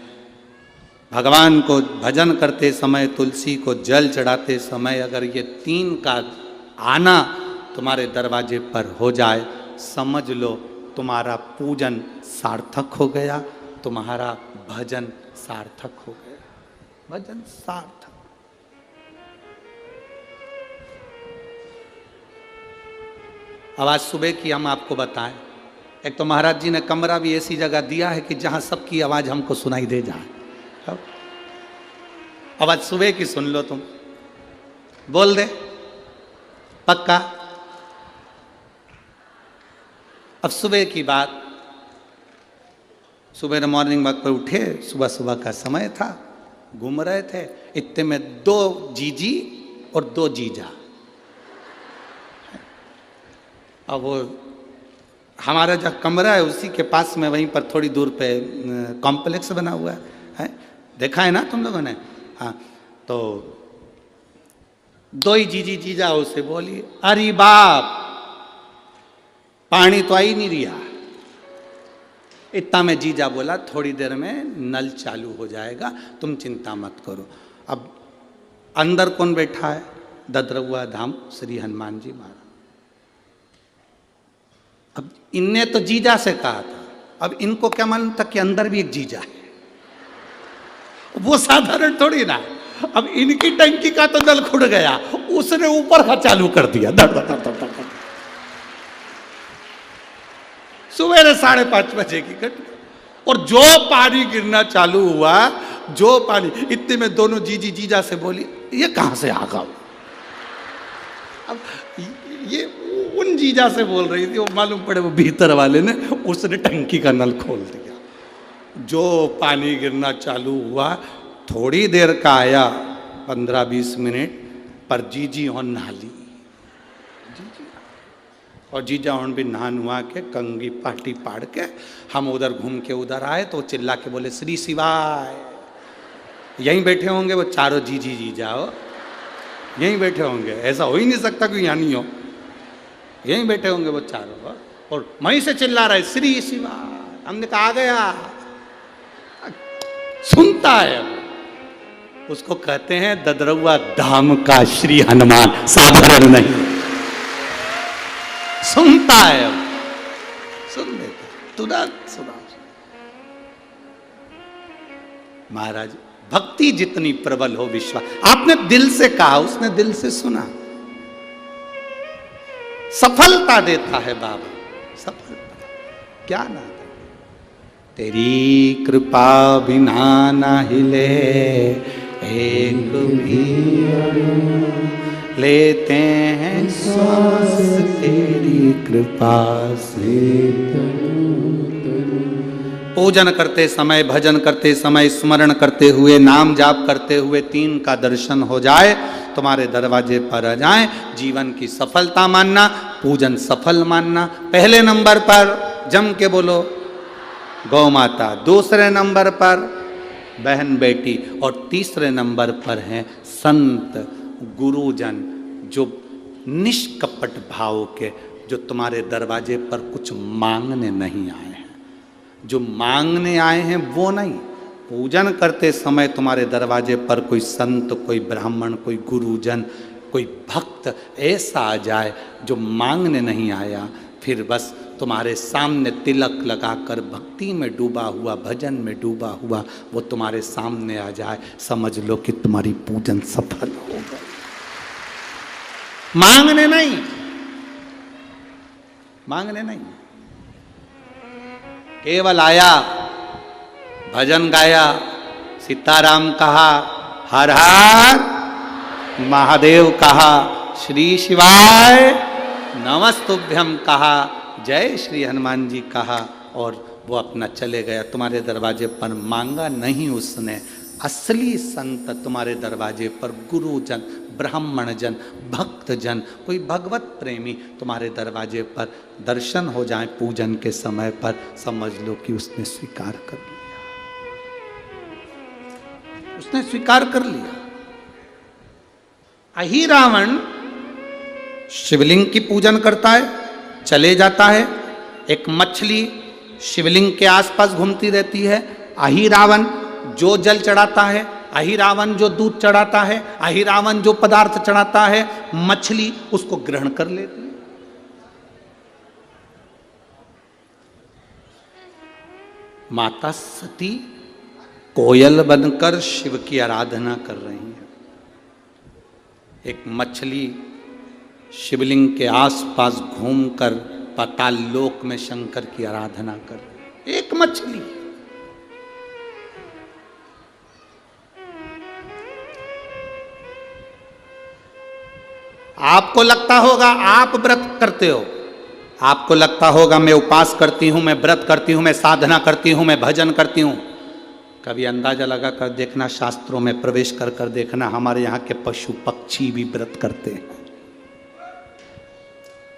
भगवान को भजन करते समय, तुलसी को जल चढ़ाते समय, अगर ये 3 का आना तुम्हारे दरवाजे पर हो जाए, समझ लो तुम्हारा पूजन सार्थक हो गया, तुम्हारा भजन सार्थक हो गया। भजन सार्थक। अब आज सुबह की हम आपको बताएं, एक तो महाराज जी ने कमरा भी ऐसी जगह दिया है कि जहां सबकी आवाज हमको सुनाई दे जाए। अब आज सुबह की सुन लो, तुम बोल दे पक्का। अब सुबह की बात, सुबह मॉर्निंग वॉक पर उठे, सुबह सुबह का समय था, घूम रहे थे, इतने में 2 जीजी और 2 जीजा। अब वो हमारा जो कमरा है उसी के पास में, वहीं पर थोड़ी दूर पे कॉम्प्लेक्स बना हुआ है, देखा है ना तुम लोगों ने? हाँ, तो 2 ही जीजी जीजा उसे बोली, अरे बाप पानी तो आ ही नहीं रहा। इतना में जीजा बोला, थोड़ी देर में नल चालू हो जाएगा, तुम चिंता मत करो। अब अंदर कौन बैठा है? ददरउआ धाम श्री हनुमान जी महाराज। अब इनने तो जीजा से कहा था, अब इनको क्या मालूम था कि अंदर भी एक जीजा है, वो साधारण थोड़ी ना। अब इनकी टंकी का तो नल खुड़ गया, उसने ऊपर का चालू कर दिया, धड़ धड़ धड़ धड़ धड़। सवेरे 5:30 बजे की घटना, और जो पानी गिरना चालू हुआ, जो पानी, इतने में दोनों जीजी जीजा से बोली, ये कहां से आ गया? अब ये उन जीजा से बोल रही थी, वो मालूम पड़े वो भीतर वाले ने, उसने टंकी का नल खोल दिया। जो पानी गिरना चालू हुआ, थोड़ी देर का आया, 15-20 मिनट पर जीजी हो नहाली, और जीजा होन भी नहान हुआ के कंगी पाटी पाड़ के, हम उधर घूम के उधर आए तो चिल्ला के बोले, श्री शिवाय। यहीं बैठे होंगे वो चारों जीजी जीजा, हो यहीं बैठे होंगे, ऐसा हो ही नहीं सकता कि यहाँ नहीं हो, यहीं बैठे होंगे वो चारों, और वहीं से चिल्ला रहे श्री शिवाय। हमने कहा आ गया, सुनता है, उसको कहते हैं ददरउआ धाम का श्री हनुमान, साधारण नहीं, सुनता है, सुन लेता, तुरंत सुना। महाराज भक्ति जितनी प्रबल हो, विश्वास, आपने दिल से कहा, उसने दिल से सुना, सफलता देता है बाबा, सफलता क्या ना दे। तेरी कृपा बिना ना हिले एक भी लेते हैं श्वास, तेरी कृपा से। पूजन करते समय, भजन करते समय, स्मरण करते हुए, नाम जाप करते हुए 3 का दर्शन हो जाए, तुम्हारे दरवाजे पर आ जाए, जीवन की सफलता मानना, पूजन सफल मानना। पहले नंबर पर जम के बोलो गौ माता, दूसरे नंबर पर बहन बेटी, और तीसरे नंबर पर हैं संत गुरुजन, जो निष्कपट भाव के, जो तुम्हारे दरवाजे पर कुछ मांगने नहीं आए हैं, जो मांगने आए हैं वो नहीं। पूजन करते समय तुम्हारे दरवाजे पर कोई संत, कोई ब्राह्मण, कोई गुरुजन, कोई भक्त ऐसा आ जाए जो मांगने नहीं आया, फिर बस तुम्हारे सामने तिलक लगाकर भक्ति में डूबा हुआ, भजन में डूबा हुआ वो तुम्हारे सामने आ जाए, समझ लो कि तुम्हारी पूजन सफल हो गई। मांगने नहीं, मांगने नहीं, केवल आया, भजन गाया, सीताराम कहा, हर हर महादेव कहा, श्री शिवाय नमस्तुभ्यम कहा, जय श्री हनुमान जी कहा, और वो अपना चले गया। तुम्हारे दरवाजे पर मांगा नहीं उसने। असली संत तुम्हारे दरवाजे पर गुरुजन, ब्राह्मणजन, भक्तजन, कोई भगवत प्रेमी तुम्हारे दरवाजे पर दर्शन हो जाए पूजन के समय पर, समझ लो कि उसने स्वीकार कर लिया, उसने स्वीकार कर लिया। अहिरावण शिवलिंग की पूजन करता है, चले जाता है, एक मछली शिवलिंग के आसपास घूमती रहती है। अहिरावण जो जल चढ़ाता है, अहिरावण जो दूध चढ़ाता है, अहिरावण जो पदार्थ चढ़ाता है, मछली उसको ग्रहण कर लेती है। माता सती कोयल बनकर शिव की आराधना कर रही है। एक मछली शिवलिंग के आसपास घूमकर पाताल लोक में शंकर की आराधना कर रही है। एक मछली। आपको लगता होगा आप व्रत करते हो, आपको लगता होगा मैं उपास करती हूं, मैं व्रत करती हूं, मैं साधना करती हूं, मैं भजन करती हूं। कभी अंदाजा लगा कर देखना, शास्त्रों में प्रवेश कर कर देखना, हमारे यहां के पशु पक्षी भी व्रत करते हैं।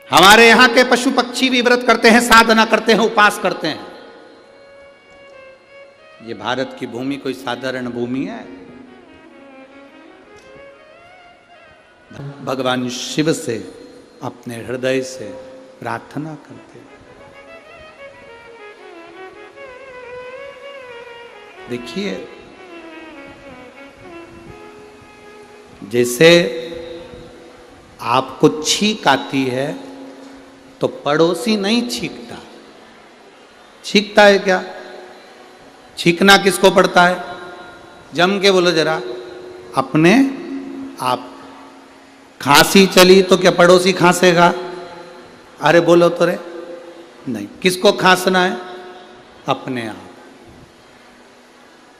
हमारे यहां के पशु पक्षी भी व्रत करते हैं, साधना करते हैं, उपास करते हैं। ये भारत की भूमि कोई साधारण भूमि है। भगवान शिव से अपने हृदय से प्रार्थना करते हैं। देखिए, जैसे आपको छींक आती है तो पड़ोसी नहीं छींकता। छींकता है क्या? छींकना किसको पड़ता है? जम के बोलो जरा, अपने आप। खांसी चली तो क्या पड़ोसी खांसेगा? अरे बोलो तो रे, नहीं। किसको खांसना है? अपने आप।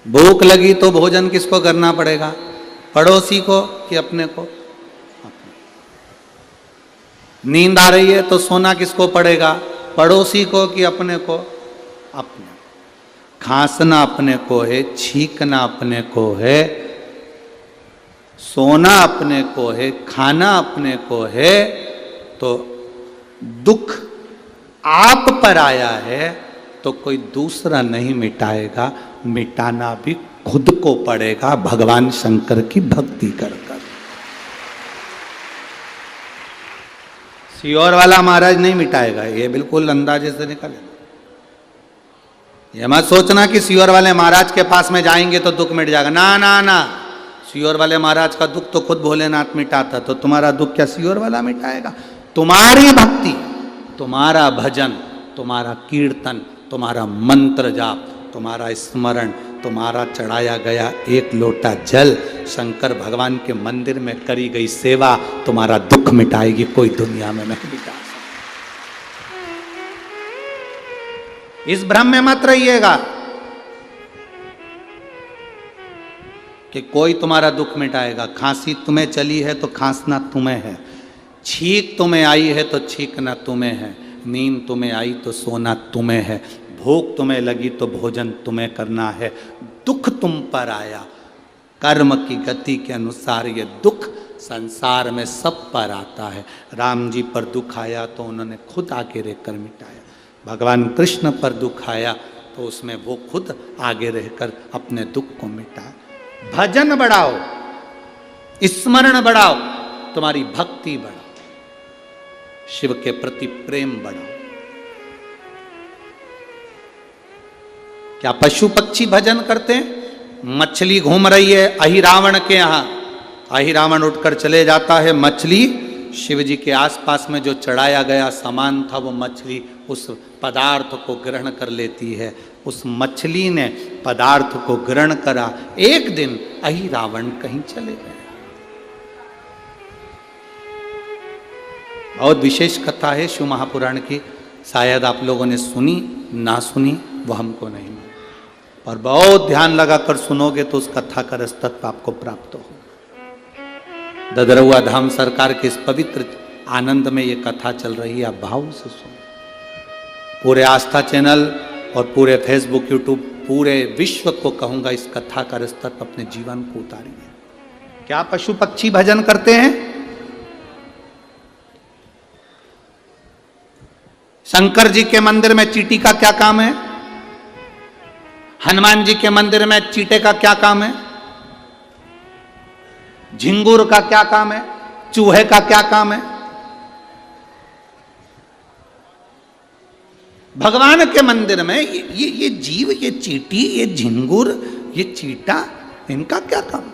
भूख लगी तो भोजन किसको करना पड़ेगा? पड़ोसी को कि अपने को? अपने। नींद आ रही है तो सोना किसको पड़ेगा? पड़ोसी को कि अपने को? अपने। खांसना अपने को है, छींकना अपने को है, सोना अपने को है, खाना अपने को है। तो दुख आप पर आया है तो कोई दूसरा नहीं मिटाएगा, मिटाना भी खुद को पड़ेगा, भगवान शंकर की भक्ति कर कर। सियोर वाला महाराज नहीं मिटाएगा, ये बिल्कुल अंदाजे से निकले। ये मत सोचना कि सियोर वाले महाराज के पास में जाएंगे तो दुख मिट जाएगा। ना ना ना, सियोर वाले महाराज का दुख तो खुद भोलेनाथ मिटाता, तो तुम्हारा दुख क्या सियोर वाला मिटाएगा? तुम्हारी भक्ति, तुम्हारा भजन, तुम्हारा कीर्तन, तुम्हारा मंत्र जाप, तुम्हारा स्मरण, तुम्हारा चढ़ाया गया एक लोटा जल, शंकर भगवान के मंदिर में करी गई सेवा तुम्हारा दुख मिटाएगी, कोई दुनिया में नहीं मिटा सकता। इस भ्रम में मत रहिएगा कि कोई तुम्हारा दुख मिटाएगा। खांसी तुम्हें चली है तो खांसना तुम्हें है, छींक तुम्हें आई है तो छींकना तुम्हें है, नींद तुम्हें आई तो सोना तुम्हें है, भूख तुम्हें लगी तो भोजन तुम्हें करना है। दुख तुम पर आया, कर्म की गति के अनुसार ये दुख संसार में सब पर आता है। राम जी पर दुख आया तो उन्होंने खुद आगे रहकर मिटाया, भगवान कृष्ण पर दुख आया तो उसमें वो खुद आगे रहकर अपने दुख को मिटाया। भजन बढ़ाओ, स्मरण बढ़ाओ, तुम्हारी भक्ति बढ़ाओ, शिव के प्रति प्रेम बढ़ाओ। क्या पशु पक्षी भजन करते हैं? मछली घूम रही है अहिरावण के यहाँ, अहिरावण उठकर चले जाता है, मछली शिव जी के आसपास में जो चढ़ाया गया सामान था वो मछली उस पदार्थ को ग्रहण कर लेती है। उस मछली ने पदार्थ को ग्रहण करा। एक दिन अहिरावण कहीं चले गए। बहुत विशेष कथा है शिव महापुराण की, शायद आप लोगों ने सुनी ना सुनी वो हमको नहीं मालूम, और बहुत ध्यान लगाकर सुनोगे तो उस कथा का रसतत्व आपको प्राप्त हो। ददरौआ धाम सरकार के इस पवित्र आनंद में ये कथा चल रही है, आप भाव से सुनो। पूरे आस्था चैनल और पूरे फेसबुक यूट्यूब पूरे विश्व को कहूंगा इस कथा का रसतत्व अपने जीवन को उतारिए। क्या पशु पक्षी भजन करते हैं? शंकर जी के मंदिर में चींटी का क्या काम है? हनुमान जी के मंदिर में चींटे का क्या काम है? झिंगुर का क्या काम है? चूहे का क्या काम है? भगवान के मंदिर में ये जीव, ये चींटी, ये झिंगुर, ये चीटा, इनका क्या काम?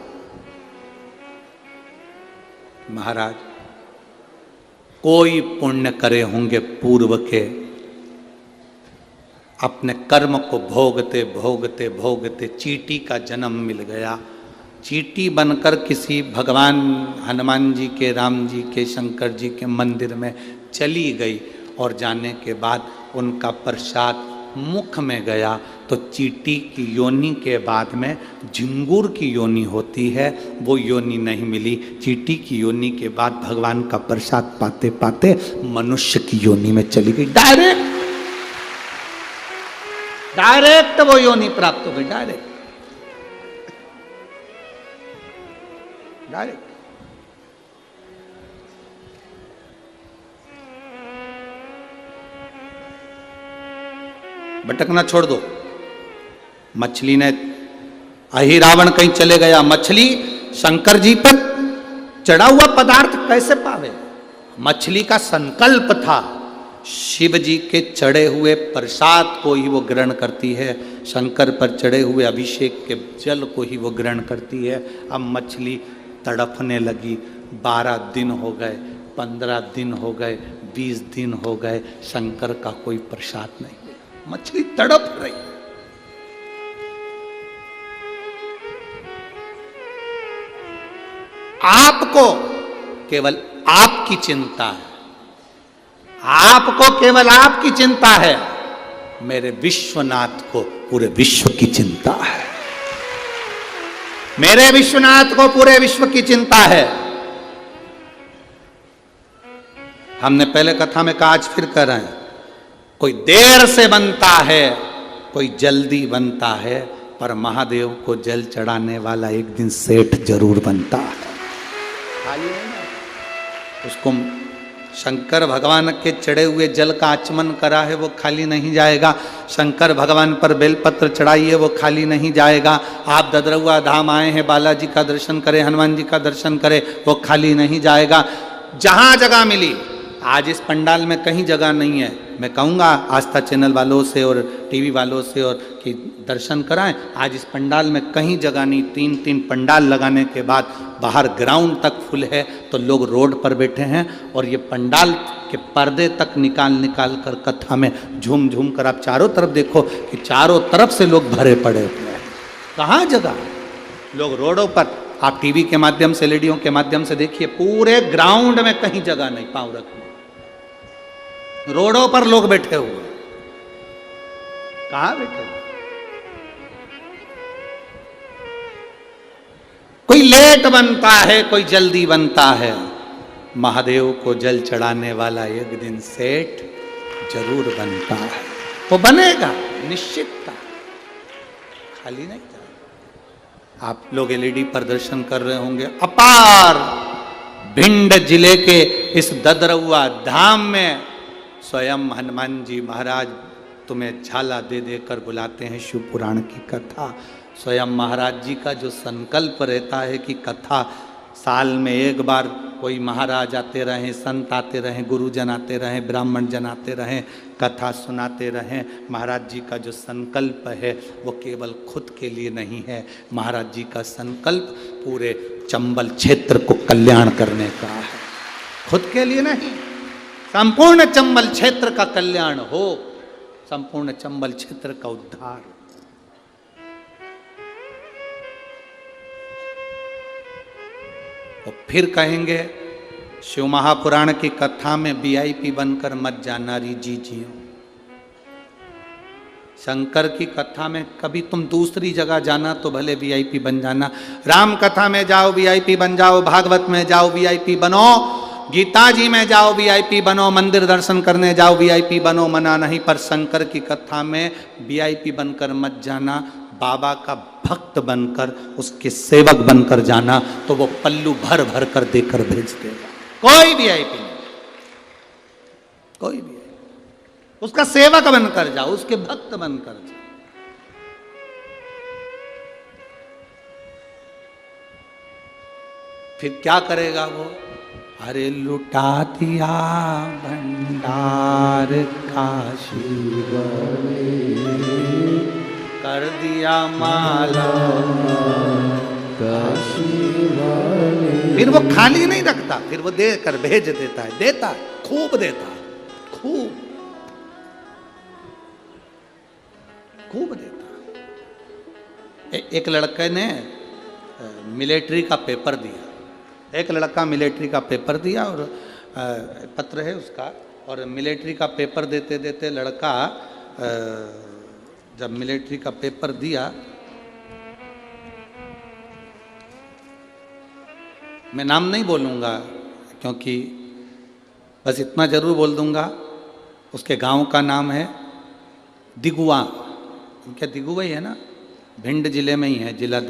महाराज कोई पुण्य करे होंगे पूर्व के, अपने कर्म को भोगते भोगते भोगते चींटी का जन्म मिल गया। चींटी बनकर किसी भगवान हनुमान जी के, राम जी के, शंकर जी के मंदिर में चली गई, और जाने के बाद उनका प्रसाद मुख में गया तो चींटी की योनि के बाद में झिंगुर की योनि होती है, वो योनि नहीं मिली। चींटी की योनि के बाद भगवान का प्रसाद पाते पाते मनुष्य की योनि में चली गई। डायरेक्ट वो योनि प्राप्त हो गई, डायरेक्ट। भटकना छोड़ दो। मछली ने, अहिरावण कहीं चले गया, मछली शंकर जी पर चढ़ा हुआ पदार्थ कैसे पावे? मछली का संकल्प था शिव जी के चढ़े हुए प्रसाद को ही वो ग्रहण करती है, शंकर पर चढ़े हुए अभिषेक के जल को ही वो ग्रहण करती है। अब मछली तड़पने लगी। 12 दिन हो गए, 15 दिन हो गए, 20 दिन हो गए, शंकर का कोई प्रसाद नहीं। मछली तड़प रही। आपको केवल आपकी चिंता है, आपको केवल आपकी चिंता है, मेरे विश्वनाथ को पूरे विश्व की चिंता है। मेरे विश्वनाथ को पूरे विश्व की चिंता है। हमने पहले कथा में कहा, आज फिर कह रहे हैं, कोई देर से बनता है, कोई जल्दी बनता है, पर महादेव को जल चढ़ाने वाला एक दिन सेठ जरूर बनता है। उसको शंकर भगवान के चढ़े हुए जल का आचमन करा है, वो खाली नहीं जाएगा। शंकर भगवान पर बेलपत्र चढ़ाइए, वो खाली नहीं जाएगा। आप ददरौआ धाम आए हैं, बालाजी का दर्शन करें, हनुमान जी का दर्शन करें, वो खाली नहीं जाएगा। जहां जगह मिली, आज इस पंडाल में कहीं जगह नहीं है, मैं कहूँगा आस्था चैनल वालों से और टीवी वालों से और कि दर्शन कराएं। आज इस पंडाल में कहीं जगह नहीं। 3-3 पंडाल लगाने के बाद बाहर ग्राउंड तक फुल है, तो लोग रोड पर बैठे हैं, और ये पंडाल के पर्दे तक निकाल कर कथा में झूम झूम कर आप चारों तरफ देखो कि चारों तरफ से लोग भरे पड़े हुए हैं। कहाँ जगह? लोग रोडों पर, आप टीवी के माध्यम से, लेडियों के माध्यम से देखिए, पूरे ग्राउंड में कहीं जगह नहीं पांव रखने, रोडों पर लोग बैठे हुए। कहां बैठे? कोई लेट बनता है, कोई जल्दी बनता है। महादेव को जल चढ़ाने वाला एक दिन सेठ जरूर बनता है। वो बनेगा, निश्चितता, खाली नहीं जाएगा। आप लोग एलईडी पर दर्शन कर रहे होंगे। अपार भिंड जिले के इस ददरौआ धाम में स्वयं हनुमान जी महाराज तुम्हें झाला दे देकर बुलाते हैं। शिव पुराण की कथा, स्वयं महाराज जी का जो संकल्प रहता है कि कथा साल में एक बार कोई महाराज आते रहें, संत आते रहें, गुरुजन आते रहें, ब्राह्मण जन आते रहें, कथा सुनाते रहें। महाराज जी का जो संकल्प है वो केवल खुद के लिए नहीं है, महाराज जी का संकल्प पूरे चंबल क्षेत्र को कल्याण करने का है, खुद के लिए नहीं। संपूर्ण चंबल क्षेत्र का कल्याण हो, संपूर्ण चंबल क्षेत्र का उद्धार। तो फिर कहेंगे शिव महापुराण की कथा में वीआईपी बनकर मत जाना री जी जियो। शंकर की कथा में कभी तुम दूसरी जगह जाना तो भले वीआईपी बन जाना, राम कथा में जाओ वीआईपी बन जाओ, भागवत में जाओ वीआईपी बनो, गीता जी में जाओ वीआईपी बनो, मंदिर दर्शन करने जाओ वीआईपी बनो, मना नहीं, पर शंकर की कथा में वीआईपी बनकर मत जाना, बाबा का भक्त बनकर, उसके सेवक बनकर जाना, तो वो पल्लू भर भर कर देकर भेज देगा। कोई वीआईपी नहीं, कोई भी, उसका सेवक बनकर जाओ, उसके भक्त बनकर जाओ। फिर क्या करेगा वो? अरे लुटा दिया भंडार काशी कर दिया माला काशी। फिर वो खाली नहीं रखता, फिर वो देकर भेज देता है, देता है, खूब देता है, खूब खूब देता है। एक लड़के ने मिलिट्री का पेपर दिया, एक लड़का मिलिट्री का पेपर दिया और पत्र है उसका, और मिलिट्री का पेपर देते देते लड़का जब मिलिट्री का पेपर दिया, मैं नाम नहीं बोलूँगा क्योंकि बस इतना जरूर बोल दूँगा, उसके गांव का नाम है दिगुआ। क्या दिगुआ ही है ना, भिंड जिले में ही है, जिला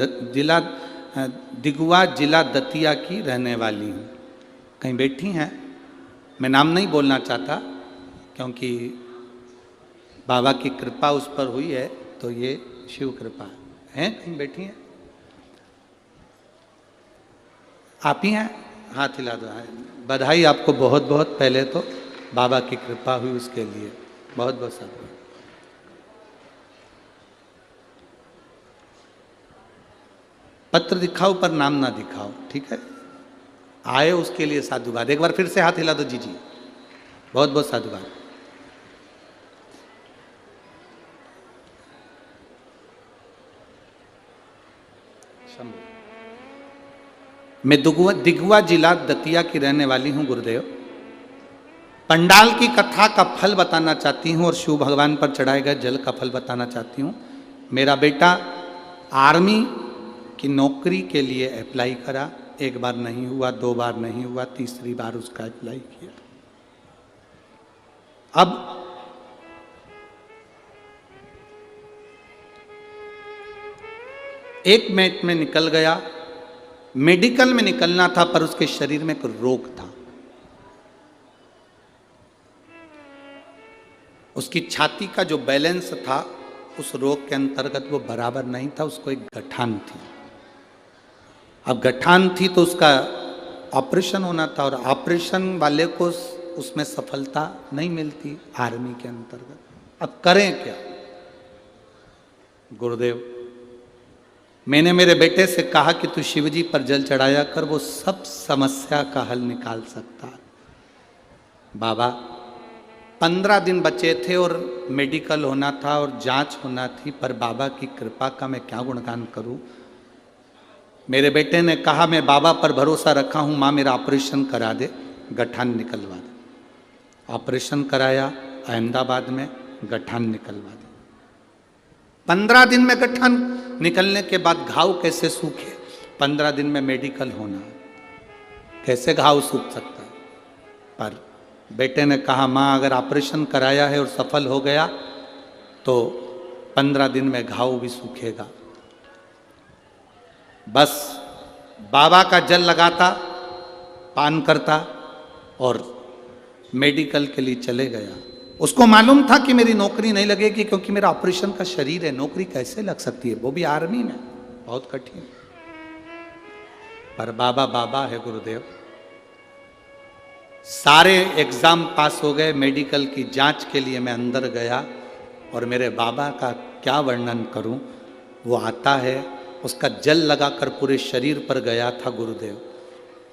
दिगुआ, जिला दतिया की रहने वाली हूँ। कहीं बैठी हैं, मैं नाम नहीं बोलना चाहता क्योंकि बाबा की कृपा उस पर हुई है, तो ये शिव कृपा है। कहीं बैठी हैं? आप ही हैं? हाथ हिला दो। बधाई आपको बहुत बहुत, पहले तो बाबा की कृपा हुई उसके लिए बहुत बहुत साधुवाद। पत्र दिखाओ पर नाम ना दिखाओ, ठीक है? आए उसके लिए साधुवाद। एक बार फिर से हाथ हिला दो जी जी, बहुत बहुत साधुवाद। मैं दिगुआ जिला दतिया की रहने वाली हूं गुरुदेव। पंडाल की कथा का फल बताना चाहती हूं और शिव भगवान पर चढ़ाए गए जल का फल बताना चाहती हूं। मेरा बेटा आर्मी की नौकरी के लिए अप्लाई करा, एक बार नहीं हुआ, दो बार नहीं हुआ, तीसरी बार उसका अप्लाई किया। अब एक मिनट में निकल गया, मेडिकल में निकलना था पर उसके शरीर में एक रोग था, उसकी छाती का जो बैलेंस था उस रोग के अंतर्गत वो बराबर नहीं था, उसको एक गठान थी। अब गठान थी तो उसका ऑपरेशन होना था और ऑपरेशन वाले को उसमें सफलता नहीं मिलती आर्मी के अंतर्गत। अब करें क्या? गुरुदेव, मैंने मेरे बेटे से कहा कि तू शिवजी पर जल चढ़ाया कर, वो सब समस्या का हल निकाल सकता है। बाबा 15 दिन बचे थे और मेडिकल होना था और जांच होना थी, पर बाबा की कृपा का मैं क्या गुणगान करूं। मेरे बेटे ने कहा मैं बाबा पर भरोसा रखा हूं, माँ मेरा ऑपरेशन करा दे, गठान निकलवा दे। ऑपरेशन कराया अहमदाबाद में, गठान निकलवा दे। 15 दिन में गठान निकलने के बाद घाव कैसे सूखे? 15 दिन में मेडिकल होना, कैसे घाव सूख सकता है? पर बेटे ने कहा माँ अगर ऑपरेशन कराया है और सफल हो गया तो 15 दिन में घाव भी सूखेगा। बस बाबा का जल लगाता, पान करता और मेडिकल के लिए चले गया। उसको मालूम था कि मेरी नौकरी नहीं लगेगी क्योंकि मेरा ऑपरेशन का शरीर है, नौकरी कैसे लग सकती है, वो भी आर्मी में, बहुत कठिन। पर बाबा बाबा है गुरुदेव। सारे एग्जाम पास हो गए, मेडिकल की जांच के लिए मैं अंदर गया और मेरे बाबा का क्या वर्णन करूं। वो आता है, उसका जल लगाकर पूरे शरीर पर गया था गुरुदेव।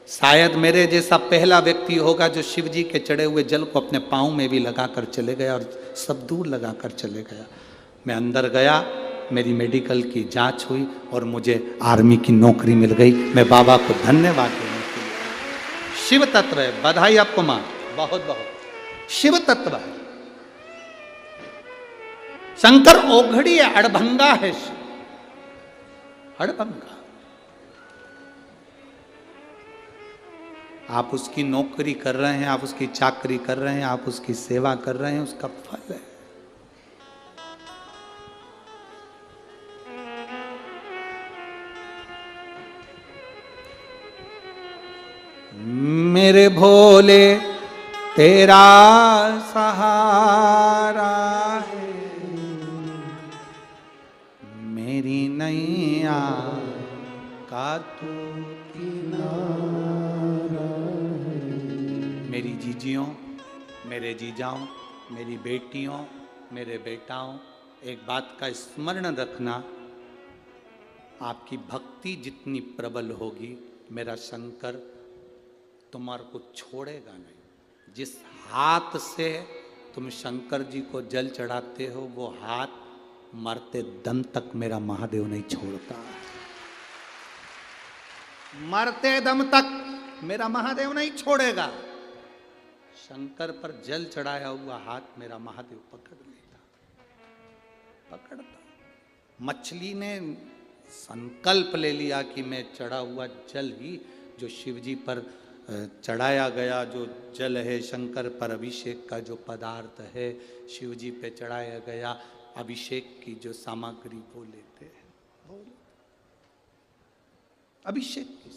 शायद मेरे जैसा पहला व्यक्ति होगा जो शिव जी के चढ़े हुए जल को अपने पाँव में भी लगाकर चले गया और सब दूर लगाकर चले गया। मैं अंदर गया, मेरी मेडिकल की जांच हुई और मुझे आर्मी की नौकरी मिल गई। मैं बाबा को धन्यवाद देने के लिए। शिव तत्व है, बधाई आपको मां, बहुत बहुत शिव तत्व है। शंकर ओघड़ी है, अड़भंगा है, अड़भंगा। आप उसकी नौकरी कर रहे हैं, आप उसकी चाकरी कर रहे हैं, आप उसकी सेवा कर रहे हैं, उसका फल है। मेरे भोले तेरा सहारा है, मेरी नैया का तू किनारा है। मेरी जीजियों, मेरे जीजाओं, मेरी बेटियों, मेरे बेटाओं, एक बात का स्मरण रखना, आपकी भक्ति जितनी प्रबल होगी, मेरा शंकर तुम्हारे को छोड़ेगा नहीं। जिस हाथ से तुम शंकर जी को जल चढ़ाते हो, वो हाथ मरते दम तक मेरा महादेव नहीं छोड़ता। मरते दम तक मेरा महादेव नहीं छोड़ेगा। शंकर पर जल चढ़ाया हुआ हाथ मेरा महादेव पकड़ लेता, पकड़ता। मछली ने संकल्प ले लिया कि मैं चढ़ा हुआ जल ही, जो शिव जी पर चढ़ाया गया जो जल है, शंकर पर अभिषेक का जो पदार्थ है, शिव जी पे चढ़ाया गया अभिषेक की जो सामग्री, वो लेते हैं, अभिषेक की।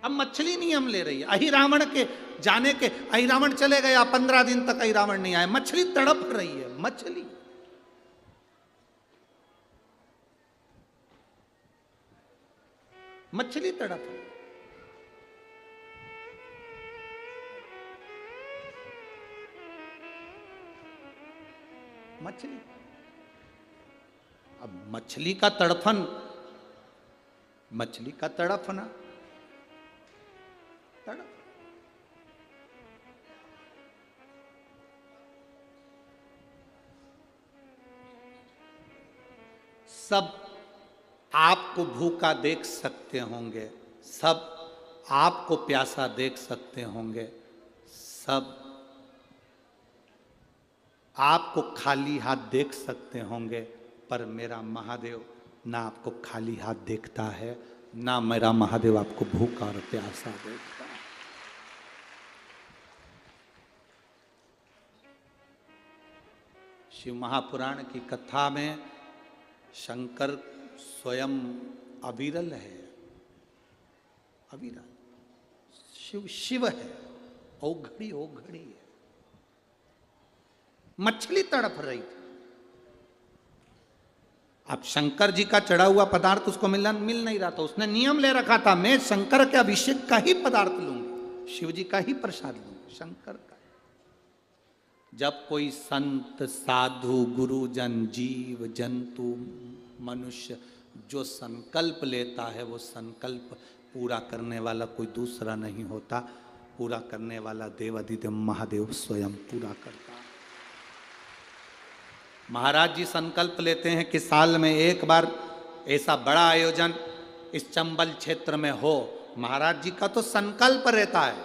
अब मछली नियम ले रही है। अहिरावण के जाने के, अहिरावण चले गया, 15 दिन तक अहिरावण नहीं आया, मछली तड़प रही है। मछली मछली तड़प रही। मछली, अब मछली का तड़फन, मछली का तड़फना, तड़प। सब आपको भूखा देख सकते होंगे, सब आपको प्यासा देख सकते होंगे, सब आपको खाली हाथ देख सकते होंगे, पर मेरा महादेव ना आपको खाली हाथ देखता है, ना मेरा महादेव आपको भूखा और प्यासा देखता है। शिव महापुराण की कथा में शंकर स्वयं अविरल है, अविरल। शिव शिव है, ओघड़ी ओघड़ी है। मछली तड़प रही थी। अब शंकर जी का चढ़ा हुआ पदार्थ उसको मिल नहीं रहा था। उसने नियम ले रखा था, मैं शंकर के अभिषेक का ही पदार्थ लूंगी, शिव जी का ही प्रसाद लूंगी, शंकर का। जब कोई संत, साधु, गुरुजन, जीव जंतु, मनुष्य जो संकल्प लेता है, वो संकल्प पूरा करने वाला कोई दूसरा नहीं होता। पूरा करने वाला देवाधिदेव महादेव स्वयं पूरा करता है। महाराज जी संकल्प लेते हैं कि साल में एक बार ऐसा बड़ा आयोजन इस चंबल क्षेत्र में हो। महाराज जी का तो संकल्प रहता है,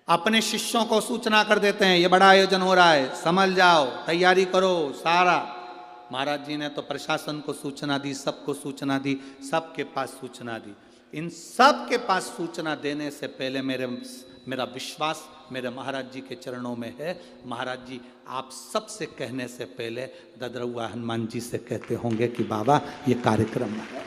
अपने शिष्यों को सूचना कर देते हैं, ये बड़ा आयोजन हो रहा है, समझ जाओ, तैयारी करो सारा। महाराज जी ने तो प्रशासन को सूचना दी, सबको सूचना दी, सबके पास सूचना दी। इन सब के पास सूचना देने से पहले मेरा विश्वास मेरे महाराज जी के चरणों में है। महाराज जी आप सबसे कहने से पहले ददरउआ हनुमान जी से कहते होंगे कि बाबा ये कार्यक्रम है।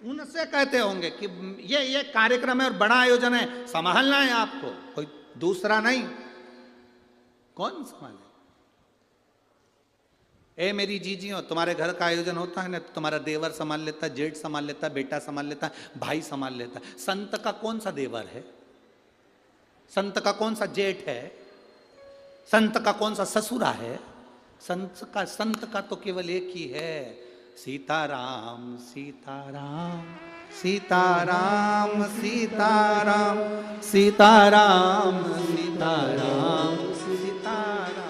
उनसे कहते होंगे कि ये कार्यक्रम है और बड़ा आयोजन है, संभालना है आपको, कोई दूसरा नहीं। कौन संभाले? ए मेरी जीजियों, तुम्हारे घर का आयोजन होता है ना, तो तुम्हारा देवर संभाल लेता है, जेठ संभाल लेता है, बेटा संभाल लेता है, भाई संभाल लेता है। संत का कौन सा देवर है? संत का कौन सा जेठ है? संत का कौन सा ससुरा है? संत का तो केवल एक ही है, सीताराम सीताराम सीताराम सीताराम सीताराम सीताराम सीताराम।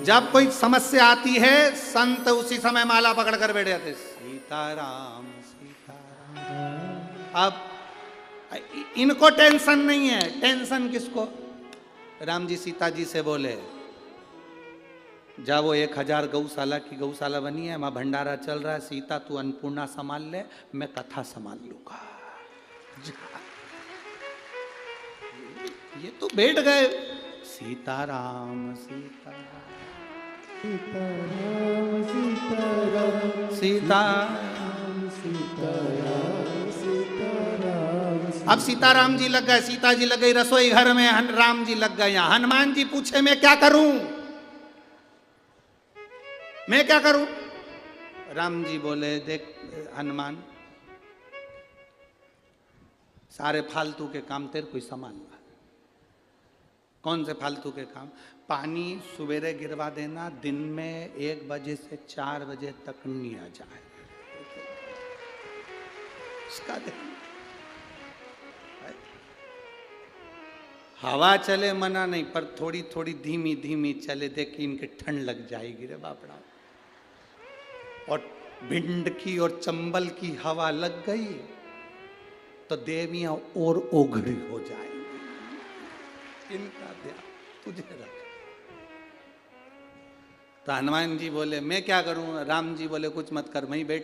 जब कोई समस्या आती है, संत उसी समय माला पकड़ कर बैठ जाते, सीताराम सीताराम। अब इनको टेंशन नहीं है, टेंशन किसको? राम जी सीता जी से बोले, जा वो 1000 गौशाला की गौशाला बनी है, वहां भंडारा चल रहा है, सीता तू अन्नपूर्णा संभाल ले, मैं कथा संभाल लूंगा। ये तो बैठ गए, सीताराम सीताराम सीताराम सीताराम सीताराम सीताराम सीताराम। अब सीताराम जी लग गए, सीता जी लग गई रसोई घर में, राम जी लग गए यहाँ। हनुमान जी पूछे मैं क्या करूं, मैं क्या करूं? राम जी बोले, देख हनुमान, सारे फालतू के काम तेरे को संभालना। कौन से फालतू के काम? पानी सवेरे गिरवा देना, दिन में 1 बजे से 4 बजे तक नहीं आ जाए, इसका ध्यान। हवा चले मना नहीं, पर थोड़ी थोड़ी धीमी धीमी चले, देख इनके ठंड लग जाएगी रे बापड़ा। और भिंड की और चंबल की हवा लग गई तो देवियां और ओघड़ी हो जाएंगी। इनका ध्यान तुझे रख। तो हनुमान जी बोले मैं क्या करूं? राम जी बोले कुछ मत कर, वहीं बैठ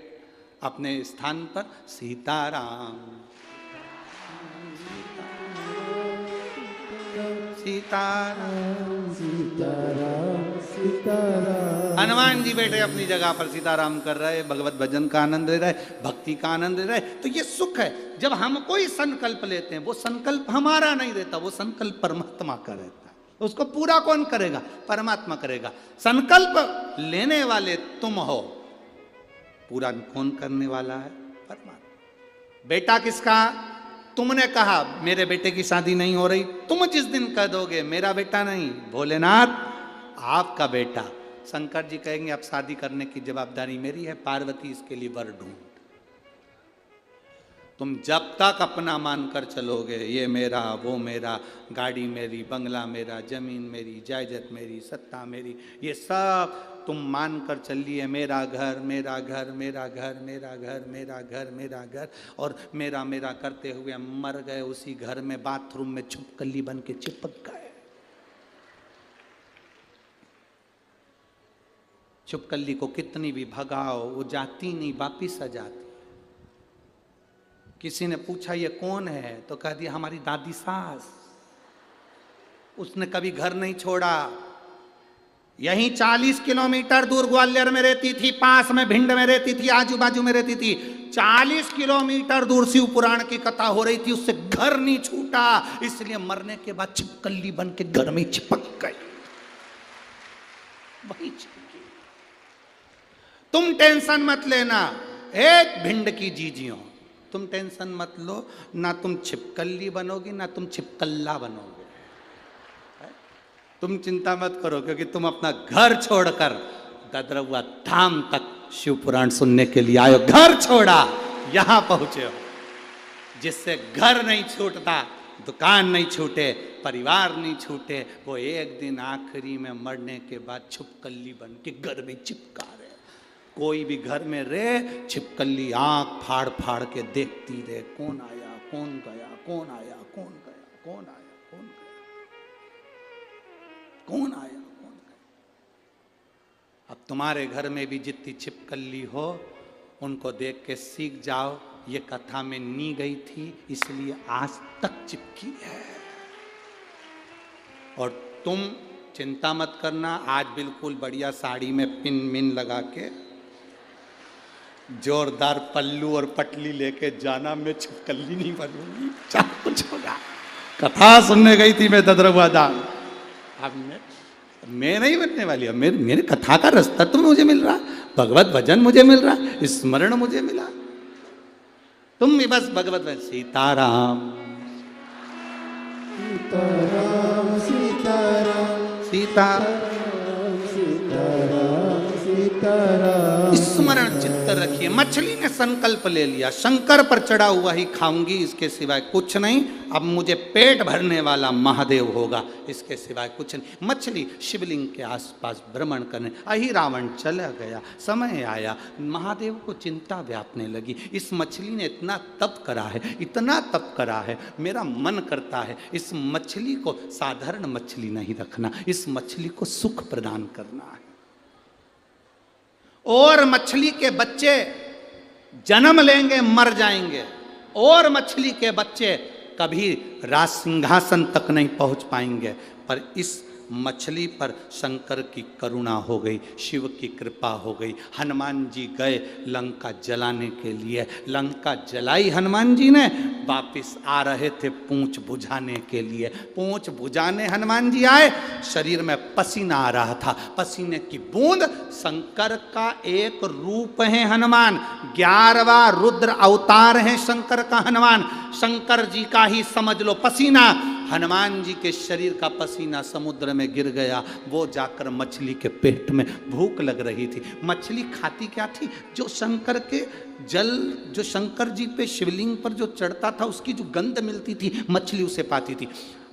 अपने स्थान पर, सीताराम सीताराम सीताराम सीताराम। हनुमान जी बैठे अपनी जगह पर, सीताराम कर रहे, भगवत भजन का आनंद ले रहे, भक्ति का आनंद ले रहे। तो ये सुख है। जब हम कोई संकल्प लेते हैं, वो संकल्प हमारा नहीं रहता, वो संकल्प परमात्मा का रहता है। उसको पूरा कौन करेगा? परमात्मा करेगा। संकल्प लेने वाले तुम हो, पूरा कौन करने वाला है? परमात्मा। बेटा किसका? तुमने कहा मेरे बेटे की शादी नहीं हो रही, तुम जिस दिन कह दोगे मेरा बेटा नहीं, भोलेनाथ आपका बेटा, शंकर जी कहेंगे अब शादी करने की जवाबदारी मेरी है, पार्वती इसके लिए वर ढूंढ। तुम जब तक अपना मानकर चलोगे, ये मेरा वो मेरा, गाड़ी मेरी, बंगला मेरा, जमीन मेरी, जायदाद मेरी, सत्ता मेरी, ये सब तुम मानकर चलिए, मेरा घर मेरा घर मेरा घर मेरा घर मेरा घर मेरा घर, और मेरा मेरा करते हुए मर गए उसी घर में, बाथरूम में छुपकली बन के चिपक गए। छुपकली को कितनी भी भगाओ वो जाती नहीं, वापिस आ जाती। किसी ने पूछा ये कौन है, तो कह दिया हमारी दादी सास, उसने कभी घर नहीं छोड़ा। यहीं 40 किलोमीटर दूर ग्वालियर में रहती थी, पास में भिंड में रहती थी, आजू बाजू में रहती थी। 40 किलोमीटर दूर शिव पुराण की कथा हो रही थी, उससे घर नहीं छूटा, इसलिए मरने के बाद छिपकली बन के घर में चिपक गई, वही चिपकी। तुम टेंशन मत लेना, एक भिंड की जीजियों, तुम टेंशन मत लो, ना तुम छिपकली बनोगी ना तुम छिपकल्ला बनोगे। तुम चिंता मत करो, क्योंकि तुम अपना घर छोड़कर ददरवा धाम तक शिव पुराण सुनने के लिए आयो। घर छोड़ा, यहां पहुंचे हो, जिससे घर नहीं छूटता, दुकान नहीं छूटे, परिवार नहीं छूटे, वो एक दिन आखिरी में मरने के बाद छिपकली बन के घर में चिपका रहे। कोई भी घर में रहे, छिपकली आंख फाड़ फाड़ के देखती रहे, कौन आया कौन गया, कौन आया कौन गया, कौन आया कौन गया, कौन आया कौन गया। अब तुम्हारे घर में भी जितनी छिपकली हो, उनको देख के सीख जाओ, ये कथा में नी गई थी इसलिए आज तक चिपकी है। और तुम चिंता मत करना, आज बिल्कुल बढ़िया साड़ी में पिन मिन लगा के, जोरदार पल्लू और पटली लेके जाना, मैं छिपकली नहीं बनूंगी, सब कुछ होगा। कथा सुनने गई थी मैं ददरवा धाम, अब मैं नहीं बनने वाली, अब मेरे कथा का रास्ता तो मुझे मिल रहा, भगवत भजन मुझे मिल रहा, स्मरण मुझे मिला। तुम भी बस भगवत भजन, सीताराम
सीताराम सीताराम
सीताराम
सीताराम सीताराम।
स्मरण चित्त रखिए। मछली ने संकल्प ले लिया, शंकर पर चढ़ा हुआ ही खाऊंगी, इसके सिवाय कुछ नहीं। अब मुझे पेट भरने वाला महादेव होगा, इसके सिवाय कुछ नहीं। मछली शिवलिंग के आसपास भ्रमण करने, अहि रावण चला गया। समय आया, महादेव को चिंता व्यापने लगी। इस मछली ने इतना तप करा है, इतना तप करा है, मेरा मन करता है इस मछली को साधारण मछली नहीं रखना, इस मछली को सुख प्रदान करना है। और मछली के बच्चे जन्म लेंगे, मर जाएंगे, और मछली के बच्चे कभी राज सिंहासन तक नहीं पहुंच पाएंगे। पर इस मछली पर शंकर की करुणा हो गई, शिव की कृपा हो गई। हनुमान जी गए लंका जलाने के लिए, लंका जलाई हनुमान जी ने। वापिस आ रहे थे पूंछ बुझाने के लिए, पूंछ बुझाने हनुमान जी आए, शरीर में पसीना आ रहा था, पसीने की बूंद। शंकर का एक रूप है हनुमान, 11वां रुद्र अवतार है शंकर का हनुमान। शंकर जी का ही समझ लो पसीना, हनुमान जी के शरीर का पसीना समुद्र में गिर गया। वो जाकर मछली के पेट में, भूख लग रही थी। मछली खाती क्या थी? जो शंकर के जल, जो शंकर जी पे शिवलिंग पर जो चढ़ता था, उसकी जो गंध मिलती थी, मछली उसे पाती थी।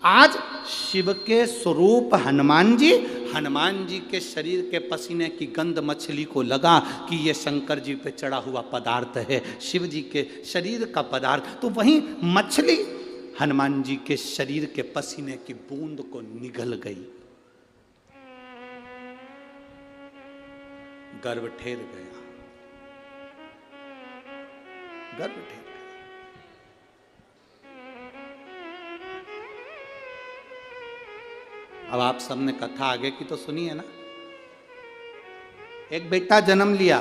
आज शिव के स्वरूप हनुमान जी के शरीर के पसीने की गंध मछली को लगा कि ये शंकर जी पे चढ़ा हुआ पदार्थ है, शिव जी के शरीर का पदार्थ। तो वहीं मछली हनुमान जी के शरीर के पसीने की बूंद को निगल गई, गर्भ ठेर गया, गर्भ ठेर गया। अब आप सबने कथा आगे की तो सुनी है ना। एक बेटा जन्म लिया,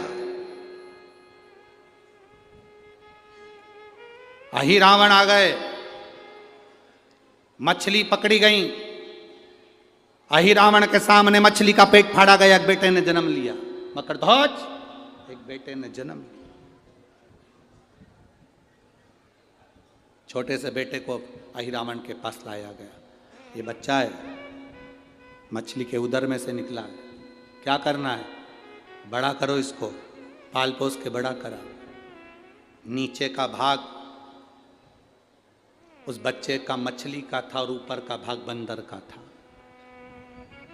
अहि रावण आ गए, मछली पकड़ी गई, अहि रावण के सामने मछली का पेट फाड़ा गया। एक बेटे ने जन्म लिया, मकरध्वज, एक बेटे ने जन्म लिया। छोटे से बेटे को अहि रावण के पास लाया गया। ये बच्चा है, मछली के उदर में से निकला है, क्या करना है? बड़ा करो इसको, पाल पोस के बड़ा करा। नीचे का भाग उस बच्चे का मछली का था और ऊपर का भाग बंदर का था,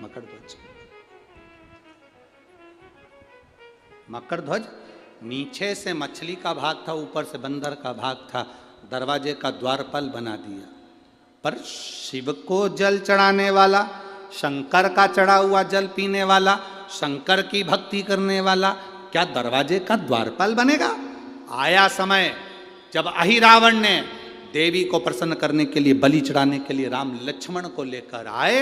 मकरध्वज। मकरध्वज नीचे से मछली का भाग था, ऊपर से बंदर का भाग था। दरवाजे का द्वारपाल बना दिया। पर शिव को जल चढ़ाने वाला, शंकर का चढ़ा हुआ जल पीने वाला, शंकर की भक्ति करने वाला क्या दरवाजे का द्वारपाल बनेगा? आया समय जब अहि रावण ने देवी को प्रसन्न करने के लिए, बलि चढ़ाने के लिए राम लक्ष्मण को लेकर आए।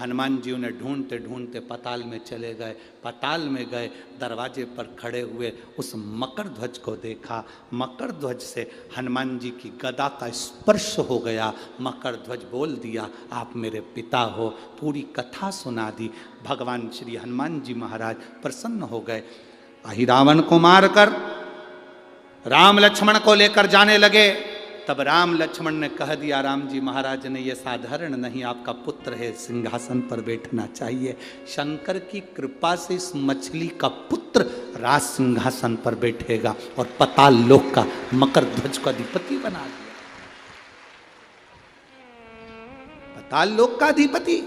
हनुमान जी उन्हें ढूंढते ढूंढते पताल में चले गए। पताल में गए, दरवाजे पर खड़े हुए उस मकरध्वज को देखा। मकरध्वज से हनुमान जी की गदा का स्पर्श हो गया। मकरध्वज बोल दिया, आप मेरे पिता हो। पूरी कथा सुना दी। भगवान श्री हनुमान जी महाराज प्रसन्न हो गए। अहि रावण को मारकर राम लक्ष्मण को लेकर जाने लगे। तब राम लक्ष्मण ने कह दिया, राम जी महाराज ने, ये साधारण नहीं, आपका पुत्र है, सिंहासन पर बैठना चाहिए। शंकर की कृपा से इस मछली का पुत्र राज सिंहासन पर बैठेगा और पताल लोक का मकरध्वज का अधिपति बना दिया। पताल लोक का अधिपति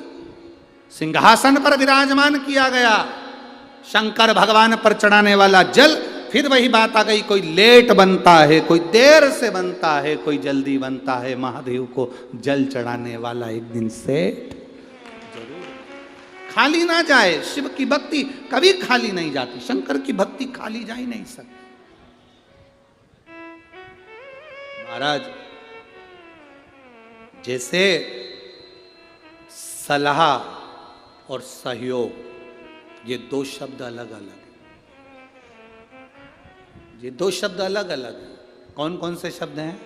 सिंहासन पर विराजमान किया गया। शंकर भगवान पर चढ़ाने वाला जल, फिर वही बात आ गई, कोई लेट बनता है, कोई देर से बनता है, कोई जल्दी बनता है। महादेव को जल चढ़ाने वाला एक दिन सेठ जरूर, खाली ना जाए। शिव की भक्ति कभी खाली नहीं जाती, शंकर की भक्ति खाली जा ही नहीं सकती। महाराज, जैसे सलाह और सहयोग, ये दो शब्द अलग अलग है। ये दो शब्द अलग अलग हैं। कौन कौन से शब्द हैं?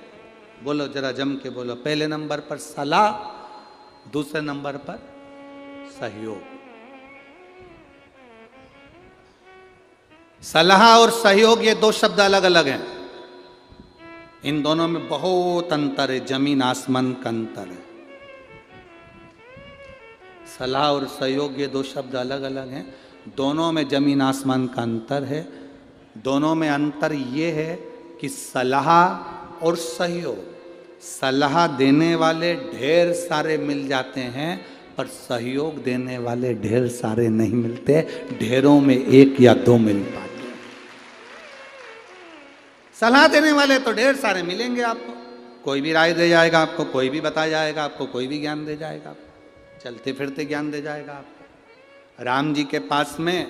बोलो जरा जम के बोलो। पहले नंबर पर सलाह, दूसरे नंबर पर सहयोग। सलाह और सहयोग ये दो शब्द अलग अलग हैं। इन दोनों में बहुत अंतर है, जमीन आसमान का अंतर है। सलाह और सहयोग ये दो शब्द अलग अलग हैं, दोनों में जमीन आसमान का अंतर है। दोनों में अंतर ये है कि सलाह और सहयोग, सलाह देने वाले ढेर सारे मिल जाते हैं, पर सहयोग देने वाले ढेर सारे नहीं मिलते, ढेरों में एक या दो मिल पाते। सलाह देने वाले तो ढेर सारे मिलेंगे आपको, कोई भी राय दे जाएगा आपको, कोई भी बता जाएगा आपको, कोई भी ज्ञान दे जाएगा आपको, चलते फिरते ज्ञान दे जाएगा आपको। राम जी के पास में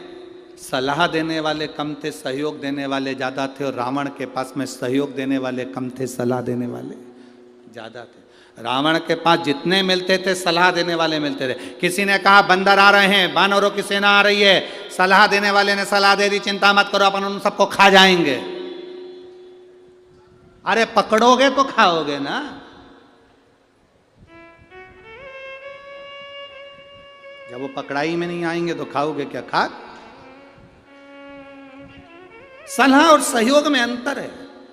सलाह देने वाले कम थे, सहयोग देने वाले ज़्यादा थे, और रावण के पास में सहयोग देने वाले कम थे, सलाह देने वाले ज़्यादा थे। रावण के पास जितने मिलते थे सलाह देने वाले मिलते थे। किसी ने कहा बंदर आ रहे हैं, बानरों की सेना आ रही है, सलाह देने वाले ने सलाह दे दी, चिंता मत करो अपन उन सबको खा जाएंगे। अरे पकड़ोगे तो खाओगे ना। जब वो पकड़ाई में नहीं आएंगे तो खाओगे क्या? खाक। सलाह और सहयोग में अंतर है,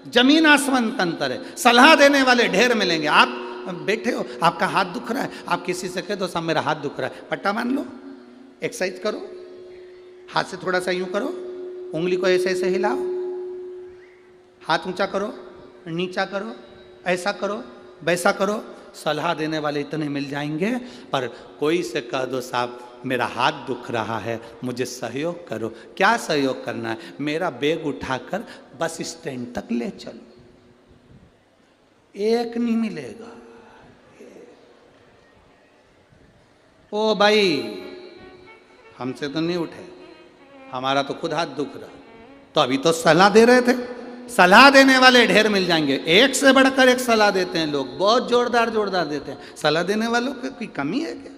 जमीन आसमान का अंतर है। सलाह देने वाले ढेर मिलेंगे। आप बैठे हो, आपका हाथ दुख रहा है, आप किसी से कह दो साहब मेरा हाथ दुख रहा है, पट्टा मान लो, एक्सरसाइज करो, हाथ से थोड़ा सा यूं करो, उंगली को ऐसे ऐसे हिलाओ, हाथ ऊंचा करो, नीचा करो, ऐसा करो, वैसा करो। सलाह देने वाले इतने मिल जाएंगे, पर कोई से कह दो साहब मेरा हाथ दुख रहा है, मुझे सहयोग करो। क्या सहयोग करना है? मेरा बैग उठाकर बस स्टैंड तक ले चलो, एक नहीं मिलेगा। ओ भाई हमसे तो नहीं उठे, हमारा तो खुद हाथ दुख रहा। तो अभी तो सलाह दे रहे थे, सलाह देने वाले ढेर मिल जाएंगे, एक से बढ़कर एक सलाह देते हैं लोग, बहुत जोरदार जोरदार देते हैं। सलाह देने वालों की कमी है क्या?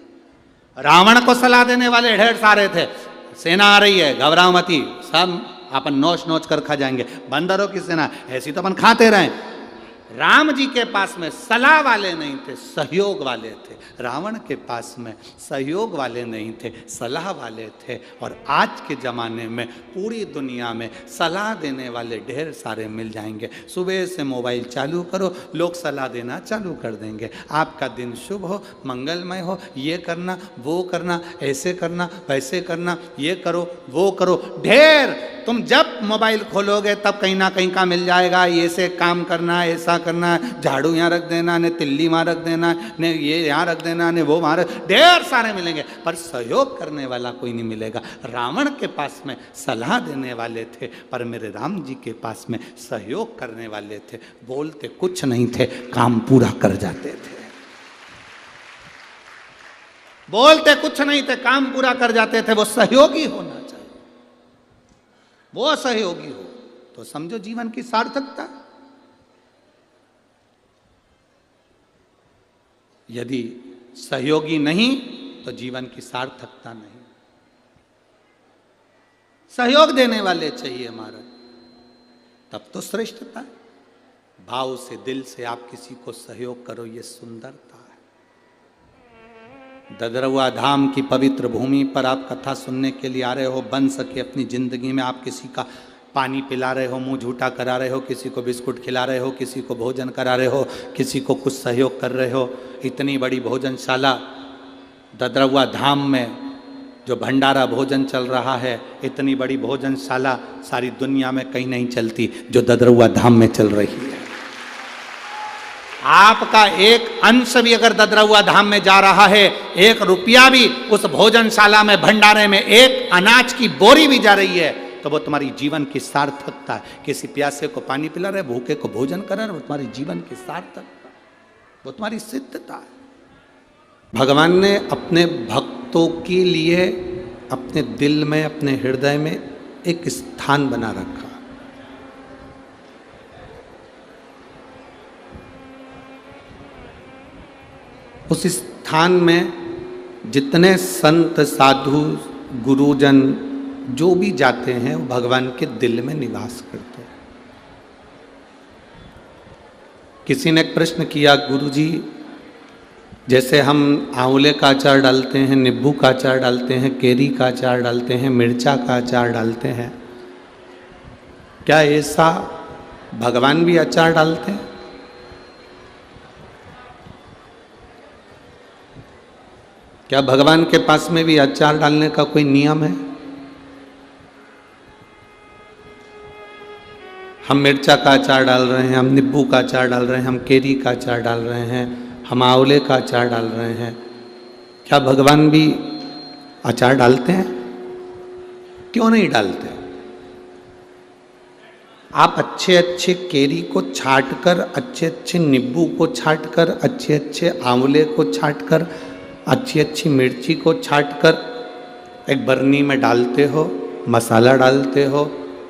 रावण को सलाह देने वाले ढेर सारे थे, सेना आ रही है घबराओ मती, सब अपन नोच नोच कर खा जाएंगे। बंदरों की सेना ऐसी तो अपन खाते रहें। राम जी के पास में सलाह वाले नहीं थे, सहयोग वाले थे। रावण के पास में सहयोग वाले नहीं थे, सलाह वाले थे। और आज के ज़माने में पूरी दुनिया में सलाह देने वाले ढेर सारे मिल जाएंगे। सुबह से मोबाइल चालू करो, लोग सलाह देना चालू कर देंगे। आपका दिन शुभ हो, मंगलमय हो, ये करना वो करना, ऐसे करना वैसे करना, ये करो वो करो, ढेर। तुम जब मोबाइल खोलोगे तब कहीं ना कहीं का मिल जाएगा, ये से काम करना, ऐसा करना, झाड़ू यहाँ रख देना, ने तिल्ली वहाँ रख देना, ने ये यहाँ रख देना, ने वो वहाँ रख, ढेर सारे मिलेंगे, पर सहयोग करने वाला कोई नहीं मिलेगा। रावण के पास में सलाह देने वाले थे, पर मेरे राम जी के पास में सहयोग करने वाले थे। बोलते कुछ नहीं थे, काम पूरा कर जाते थे। बोलते कुछ नहीं थे, काम पूरा कर जाते थे। वो सहयोगी होना चाहिए, वो सहयोगी हो तो समझो जीवन की सार्थकता। यदि सहयोगी नहीं तो जीवन की सार्थकता नहीं। सहयोग देने वाले चाहिए महाराज, तब तो श्रेष्ठता है। भाव से, दिल से आप किसी को सहयोग करो, ये सुंदरता है। ददरुआ धाम की पवित्र भूमि पर आप कथा सुनने के लिए आ रहे हो, बन सके अपनी जिंदगी में आप किसी का पानी पिला रहे हो, मुंह झूठा करा रहे हो, किसी को बिस्कुट खिला रहे हो, किसी को भोजन करा रहे हो, किसी को कुछ सहयोग कर रहे हो। इतनी बड़ी भोजनशाला ददरुआ धाम में जो भंडारा भोजन चल रहा है, इतनी बड़ी भोजनशाला सारी दुनिया में कहीं नहीं चलती जो ददरुआ धाम में चल रही है। आपका एक अंश भी अगर ददरुआ धाम में जा रहा है, एक रुपया भी उस भोजनशाला में, भंडारे में एक अनाज की बोरी भी जा रही है, तो वो तुम्हारी जीवन की सार्थकता है। किसी प्यासे को पानी पिला रहे, भूखे को भोजन कर रहे, वो तुम्हारी जीवन की सार्थकता, वो तुम्हारी सिद्धता है। भगवान ने अपने भक्तों के लिए अपने दिल में, अपने हृदय में एक स्थान बना रखा। उस स्थान में जितने संत, साधु, गुरुजन जो भी जाते हैं, वो भगवान के दिल में निवास करते हैं। किसी ने प्रश्न किया, गुरुजी जैसे हम आंवले का अचार डालते हैं, नींबू का अचार डालते हैं, केरी का अचार डालते हैं, मिर्चा का अचार डालते हैं, क्या ऐसा भगवान भी अचार डालते हैं? क्या भगवान के पास में भी अचार डालने का कोई नियम है? हम मिर्चा का अचार डाल रहे हैं, हम नींबू का अचार डाल रहे हैं, हम केरी का अचार डाल रहे हैं, हम आंवले का अचार डाल रहे हैं। क्या भगवान भी अचार डालते हैं? क्यों नहीं डालते? आप अच्छे अच्छे केरी को छाट कर, अच्छे अच्छे नींबू को छाट कर, अच्छे अच्छे आंवले को छाट कर, अच्छी अच्छी मिर्ची को छाट कर एक बरनी में डालते हो, मसाला डालते हो,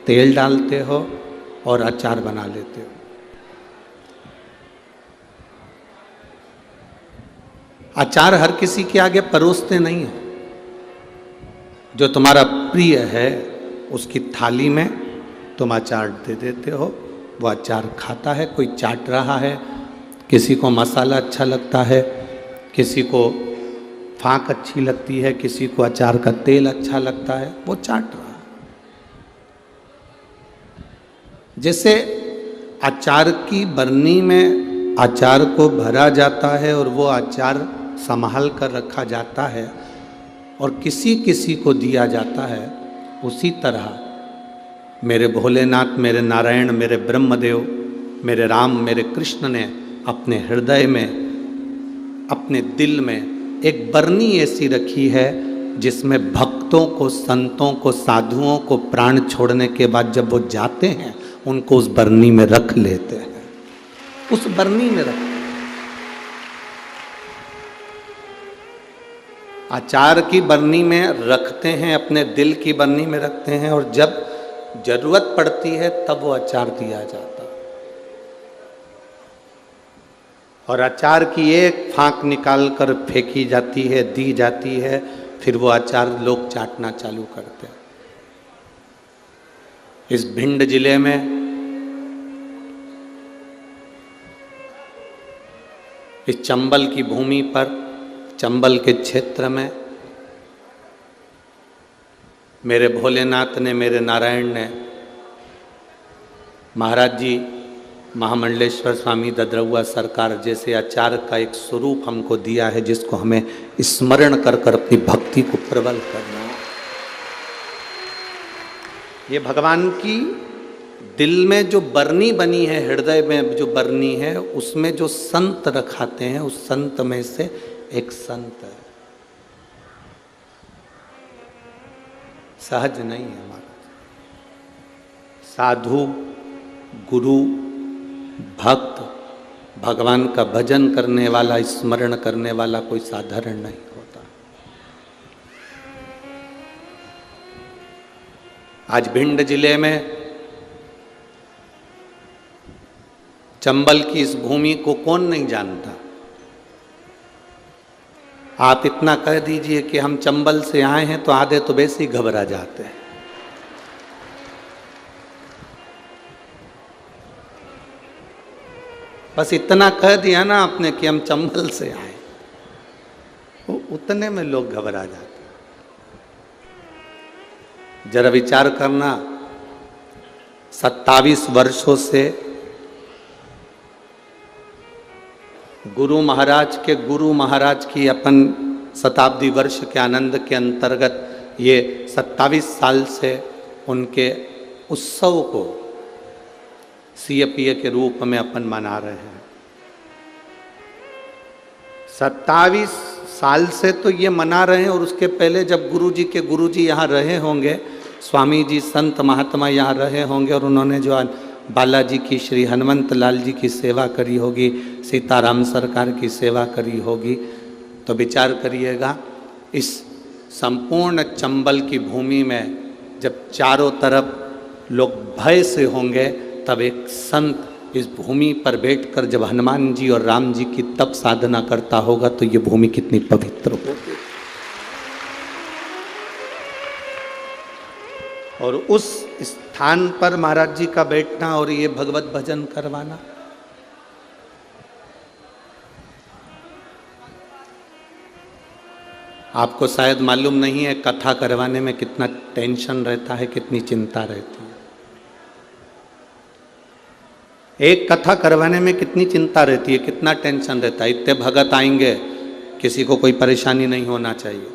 तेल डालते हो और अचार बना लेते हो। अचार हर किसी के आगे परोसते नहीं हो। जो तुम्हारा प्रिय है उसकी थाली में तुम अचार दे देते हो, वो अचार खाता है। कोई चाट रहा है, किसी को मसाला अच्छा लगता है, किसी को फाँक अच्छी लगती है, किसी को अचार का तेल अच्छा लगता है, वो चाट रहा है। जैसे अचार की बरनी में अचार को भरा जाता है और वो अचार संभाल कर रखा जाता है और किसी किसी को दिया जाता है, उसी तरह मेरे भोलेनाथ, मेरे नारायण, मेरे ब्रह्मदेव, मेरे राम, मेरे कृष्ण ने अपने हृदय में, अपने दिल में एक बरनी ऐसी रखी है जिसमें भक्तों को, संतों को, साधुओं को प्राण छोड़ने के बाद जब वो जाते हैं उनको उस बरनी में रख लेते हैं। उस बरनी में रख, अचार की बरनी में रखते हैं, अपने दिल की बरनी में रखते हैं और जब जरूरत पड़ती है तब वो अचार दिया जाता है। और अचार की एक फाँक निकाल कर फेंकी जाती है, दी जाती है, फिर वो अचार लोग चाटना चालू करते हैं। इस भिंड जिले में, इस चंबल की भूमि पर, चंबल के क्षेत्र में मेरे भोलेनाथ ने, मेरे नारायण ने, महाराज जी महामंडलेश्वर स्वामी ददरउआ सरकार जैसे आचार्य का एक स्वरूप हमको दिया है, जिसको हमें स्मरण कर कर अपनी भक्ति को प्रबल करना है। ये भगवान की दिल में जो बरनी बनी है, हृदय में जो बरनी है, उसमें जो संत रखाते हैं, उस संत में से एक संत है। सहज नहीं है हमारा। साधु, गुरु, भक्त, भगवान का भजन करने वाला, स्मरण करने वाला कोई साधारण नहीं होता। आज भिंड जिले में चंबल की इस भूमि को कौन नहीं जानता। आप इतना कह दीजिए कि हम चंबल से आए हैं तो आधे तो वैसे ही घबरा जाते हैं। बस इतना कह दिया ना आपने कि हम चंबल से आए, उतने में लोग घबरा जाते। जरा विचार करना, 27 वर्षों से गुरु महाराज की अपन शताब्दी वर्ष के आनंद के अंतर्गत ये 27 साल से उनके उत्सव को सीएपीए के रूप में अपन मना रहे हैं। 27 साल से तो ये मना रहे हैं, और उसके पहले जब गुरुजी यहाँ रहे होंगे, स्वामी जी संत महात्मा यहाँ रहे होंगे और उन्होंने जो बालाजी की, श्री हनुमंत लाल जी की सेवा करी होगी, सीताराम सरकार की सेवा करी होगी, तो विचार करिएगा इस संपूर्ण चंबल की भूमि में जब चारों तरफ लोग भय से होंगे, तब एक संत इस भूमि पर बैठकर जब हनुमान जी और राम जी की तप साधना करता होगा तो ये भूमि कितनी पवित्र होगी। और उस स्थान पर महाराज जी का बैठना और ये भगवत भजन करवाना, आपको शायद मालूम नहीं है कथा करवाने में कितना टेंशन रहता है, कितनी चिंता रहती है। एक कथा करवाने में कितनी चिंता रहती है, कितना टेंशन रहता है। इतने भगत आएंगे, किसी को कोई परेशानी नहीं होना चाहिए।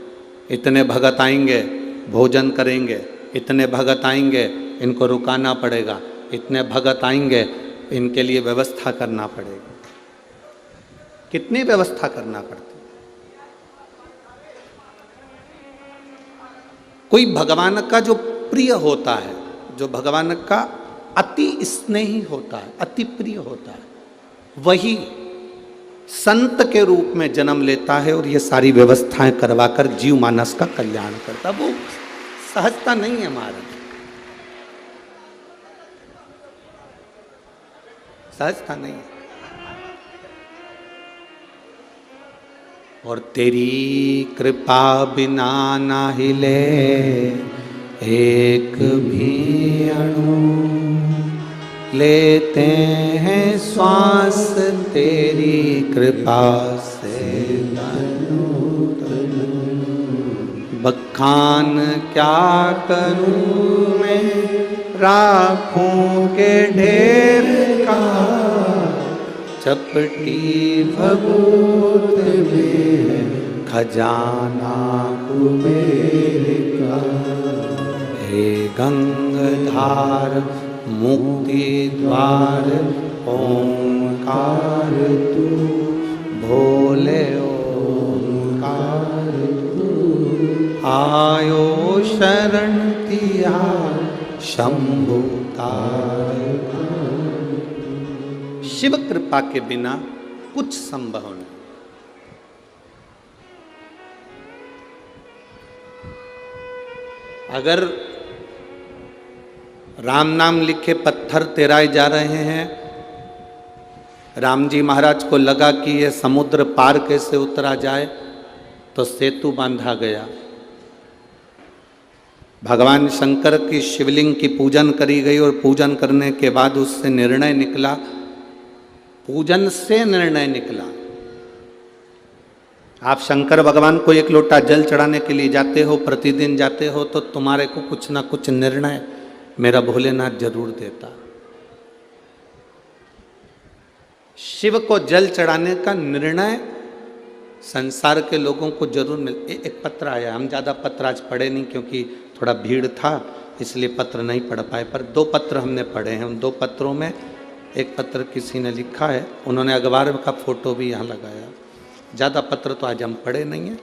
इतने भगत आएंगे, भोजन करेंगे। इतने भगत आएंगे, इनको रुकाना पड़ेगा। इतने भगत आएंगे, इनके लिए व्यवस्था करना पड़ेगा। कितनी व्यवस्था करना पड़ती। कोई भगवान का जो प्रिय होता है, जो भगवान का अति स्नेही होता है, अति प्रिय होता है, वही संत के रूप में जन्म लेता है और ये सारी व्यवस्थाएं करवाकर जीव मानस का कल्याण करता। वो सहजता नहीं है महाराज, सहजता नहीं है। और तेरी कृपा बिना ना हिले एक भी अणु, लेते हैं श्वास तेरी कृपा से तनु तनु। बखान क्या करूं मैं राखों के ढेर का, चपटी भभूत में खजाना कुबेर का। हे गंगाधार मुक्ति द्वार ओंकार तू, भोले ओंकार तू। आयो शरण तिया शंभु तारक। शिव कृपा के बिना कुछ संभव नहीं। अगर राम नाम लिखे पत्थर तेराए जा रहे हैं, राम जी महाराज को लगा कि यह समुद्र पार कैसे उतरा जाए, तो सेतु बांधा गया। भगवान शंकर की शिवलिंग की पूजन करी गई और पूजन करने के बाद उससे निर्णय निकला, पूजन से निर्णय निकला। आप शंकर भगवान को एक लोटा जल चढ़ाने के लिए जाते हो, प्रतिदिन जाते हो, तो तुम्हारे को कुछ ना कुछ निर्णय मेरा भोलेनाथ जरूर देता। शिव को जल चढ़ाने का निर्णय संसार के लोगों को जरूर मिल। एक पत्र आया, हम ज़्यादा पत्र आज पढ़े नहीं क्योंकि थोड़ा भीड़ था, इसलिए पत्र नहीं पढ़ पाए, पर 2 पत्र हमने पढ़े हैं। उन 2 पत्रों में एक पत्र किसी ने लिखा है, उन्होंने अखबार का फोटो भी यहाँ लगाया। ज़्यादा पत्र तो आज हम पढ़े नहीं हैं।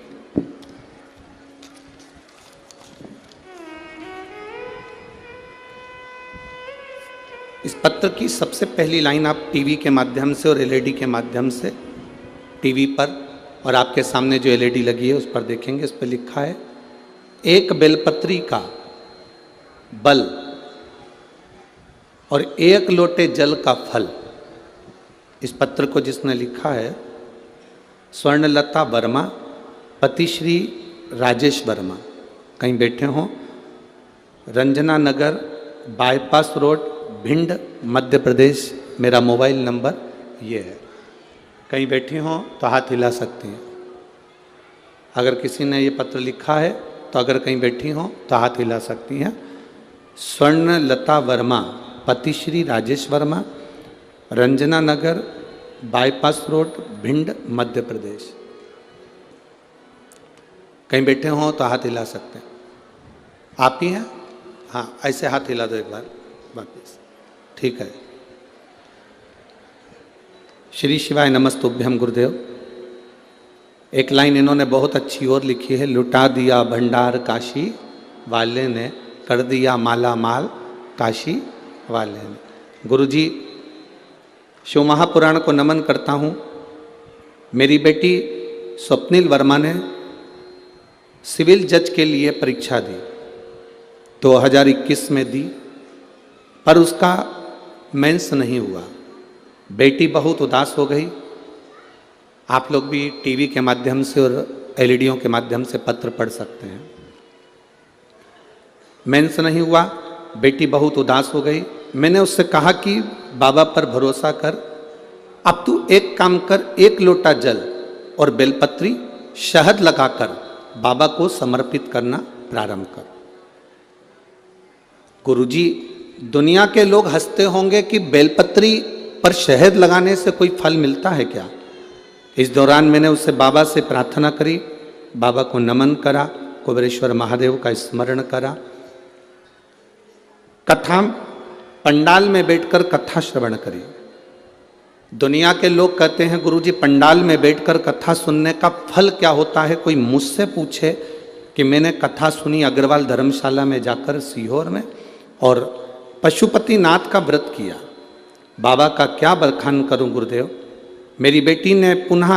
इस पत्र की सबसे पहली लाइन आप टीवी के माध्यम से और एलईडी के माध्यम से, टीवी पर और आपके सामने जो एलईडी लगी है उस पर देखेंगे। इस पर लिखा है, एक बेलपत्री का बल और 1 लोटे जल का फल। इस पत्र को जिसने लिखा है स्वर्णलता वर्मा, पति श्री राजेश वर्मा, कहीं बैठे हों, रंजना नगर, बाईपास रोड, भिंड, मध्य प्रदेश। मेरा मोबाइल नंबर ये है। कहीं बैठे हों तो हाथ हिला सकती हैं। अगर किसी ने ये पत्र लिखा है तो अगर कहीं बैठी हों तो हाथ हिला सकती हैं। स्वर्णलता वर्मा, पति श्री राजेश वर्मा, रंजना नगर, बाईपास रोड, भिंड, मध्य प्रदेश। कहीं बैठे हों तो हाथ हिला सकते हैं। आप ही हैं? हाँ, ऐसे हाथ हिला दो एक बार वापिस। ठीक है। श्री शिवाय नमस्तुभ्यम गुरुदेव। एक लाइन इन्होंने बहुत अच्छी और लिखी है, लुटा दिया भंडार काशी वाले ने, कर दिया माला माल काशी वाले ने। गुरुजी, शिव महापुराण को नमन करता हूँ। मेरी बेटी स्वप्निल वर्मा ने सिविल जज के लिए परीक्षा दी, 2021 में दी, पर उसका मेंस नहीं हुआ। बेटी बहुत उदास हो गई। आप लोग भी टीवी के माध्यम से और एलईडीओं के माध्यम से पत्र पढ़ सकते हैं। मेंस नहीं हुआ, बेटी बहुत उदास हो गई। मैंने उससे कहा कि बाबा पर भरोसा कर, अब तू एक काम कर, 1 लोटा जल और बेलपत्री शहद लगाकर बाबा को समर्पित करना प्रारंभ कर। गुरुजी, दुनिया के लोग हंसते होंगे कि बेलपत्री पर शहद लगाने से कोई फल मिलता है क्या? इस दौरान मैंने उससे बाबा से प्रार्थना करी, बाबा को नमन करा, कुबेरेश्वर महादेव का स्मरण करा। कथा पंडाल में बैठकर कथा श्रवण करी। दुनिया के लोग कहते हैं गुरुजी पंडाल में बैठकर कथा सुनने का फल क्या होता है? कोई मुझसे पूछे कि मैंने कथा सुनी अग्रवाल धर्मशाला में जाकर सीहोर में, और पशुपतिनाथ का व्रत किया। बाबा का क्या बखान करूं गुरुदेव। मेरी बेटी ने पुनः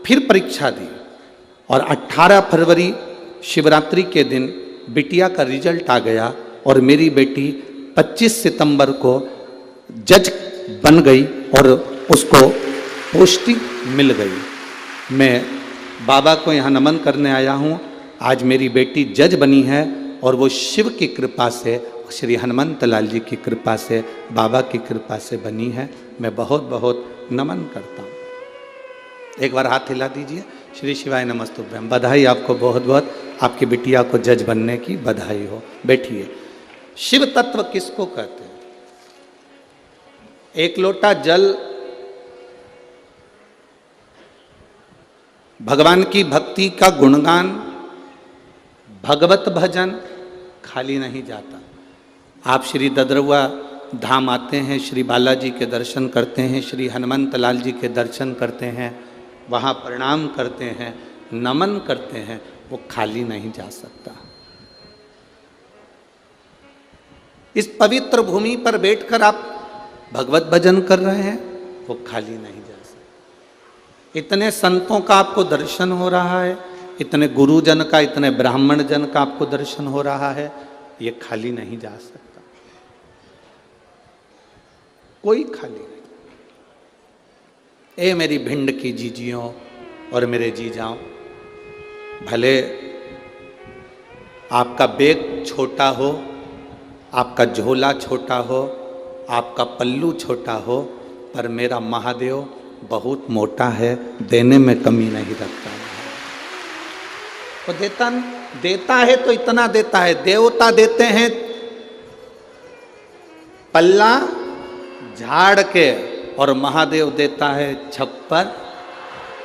फिर परीक्षा दी और 18 फरवरी शिवरात्रि के दिन बिटिया का रिजल्ट आ गया और मेरी बेटी 25 सितंबर को जज बन गई और उसको पोस्टिंग मिल गई। मैं बाबा को यहाँ नमन करने आया हूँ। आज मेरी बेटी जज बनी है और वो शिव की कृपा से, श्री हनुमंत लाल जी की कृपा से, बाबा की कृपा से बनी है। मैं बहुत बहुत नमन करता हूँ। एक बार हाथ हिला दीजिए। श्री शिवाय नमस्तुभ्यम। बधाई आपको बहुत बहुत, आपकी बिटिया को जज बनने की बधाई हो। बैठिए। शिव तत्व किसको कहते हैं? एक लोटा जल भगवान की भक्ति का गुणगान, भगवत भजन खाली नहीं जाता। आप श्री ददरुआ धाम आते हैं, श्री बालाजी के दर्शन करते हैं, श्री हनुमंत लाल जी के दर्शन करते हैं, वहाँ प्रणाम करते हैं, नमन करते हैं, वो खाली नहीं जा सकता। इस पवित्र भूमि पर बैठकर आप भगवत भजन कर रहे हैं, वो खाली नहीं जा सकता। इतने संतों का आपको दर्शन हो रहा है, इतने गुरुजन का, इतने ब्राह्मण जन का आपको दर्शन हो रहा है, ये खाली नहीं जा सकता। कोई खाली नहीं। ए मेरी भिंड की जीजियों और मेरे जीजाओं, भले आपका बैग छोटा हो, आपका झोला छोटा हो, आपका पल्लू छोटा हो, पर मेरा महादेव बहुत मोटा है, देने में कमी नहीं रखता है। वो देता है तो इतना देता है। देवता देते हैं पल्ला झाड़ के, और महादेव देता है छप्पर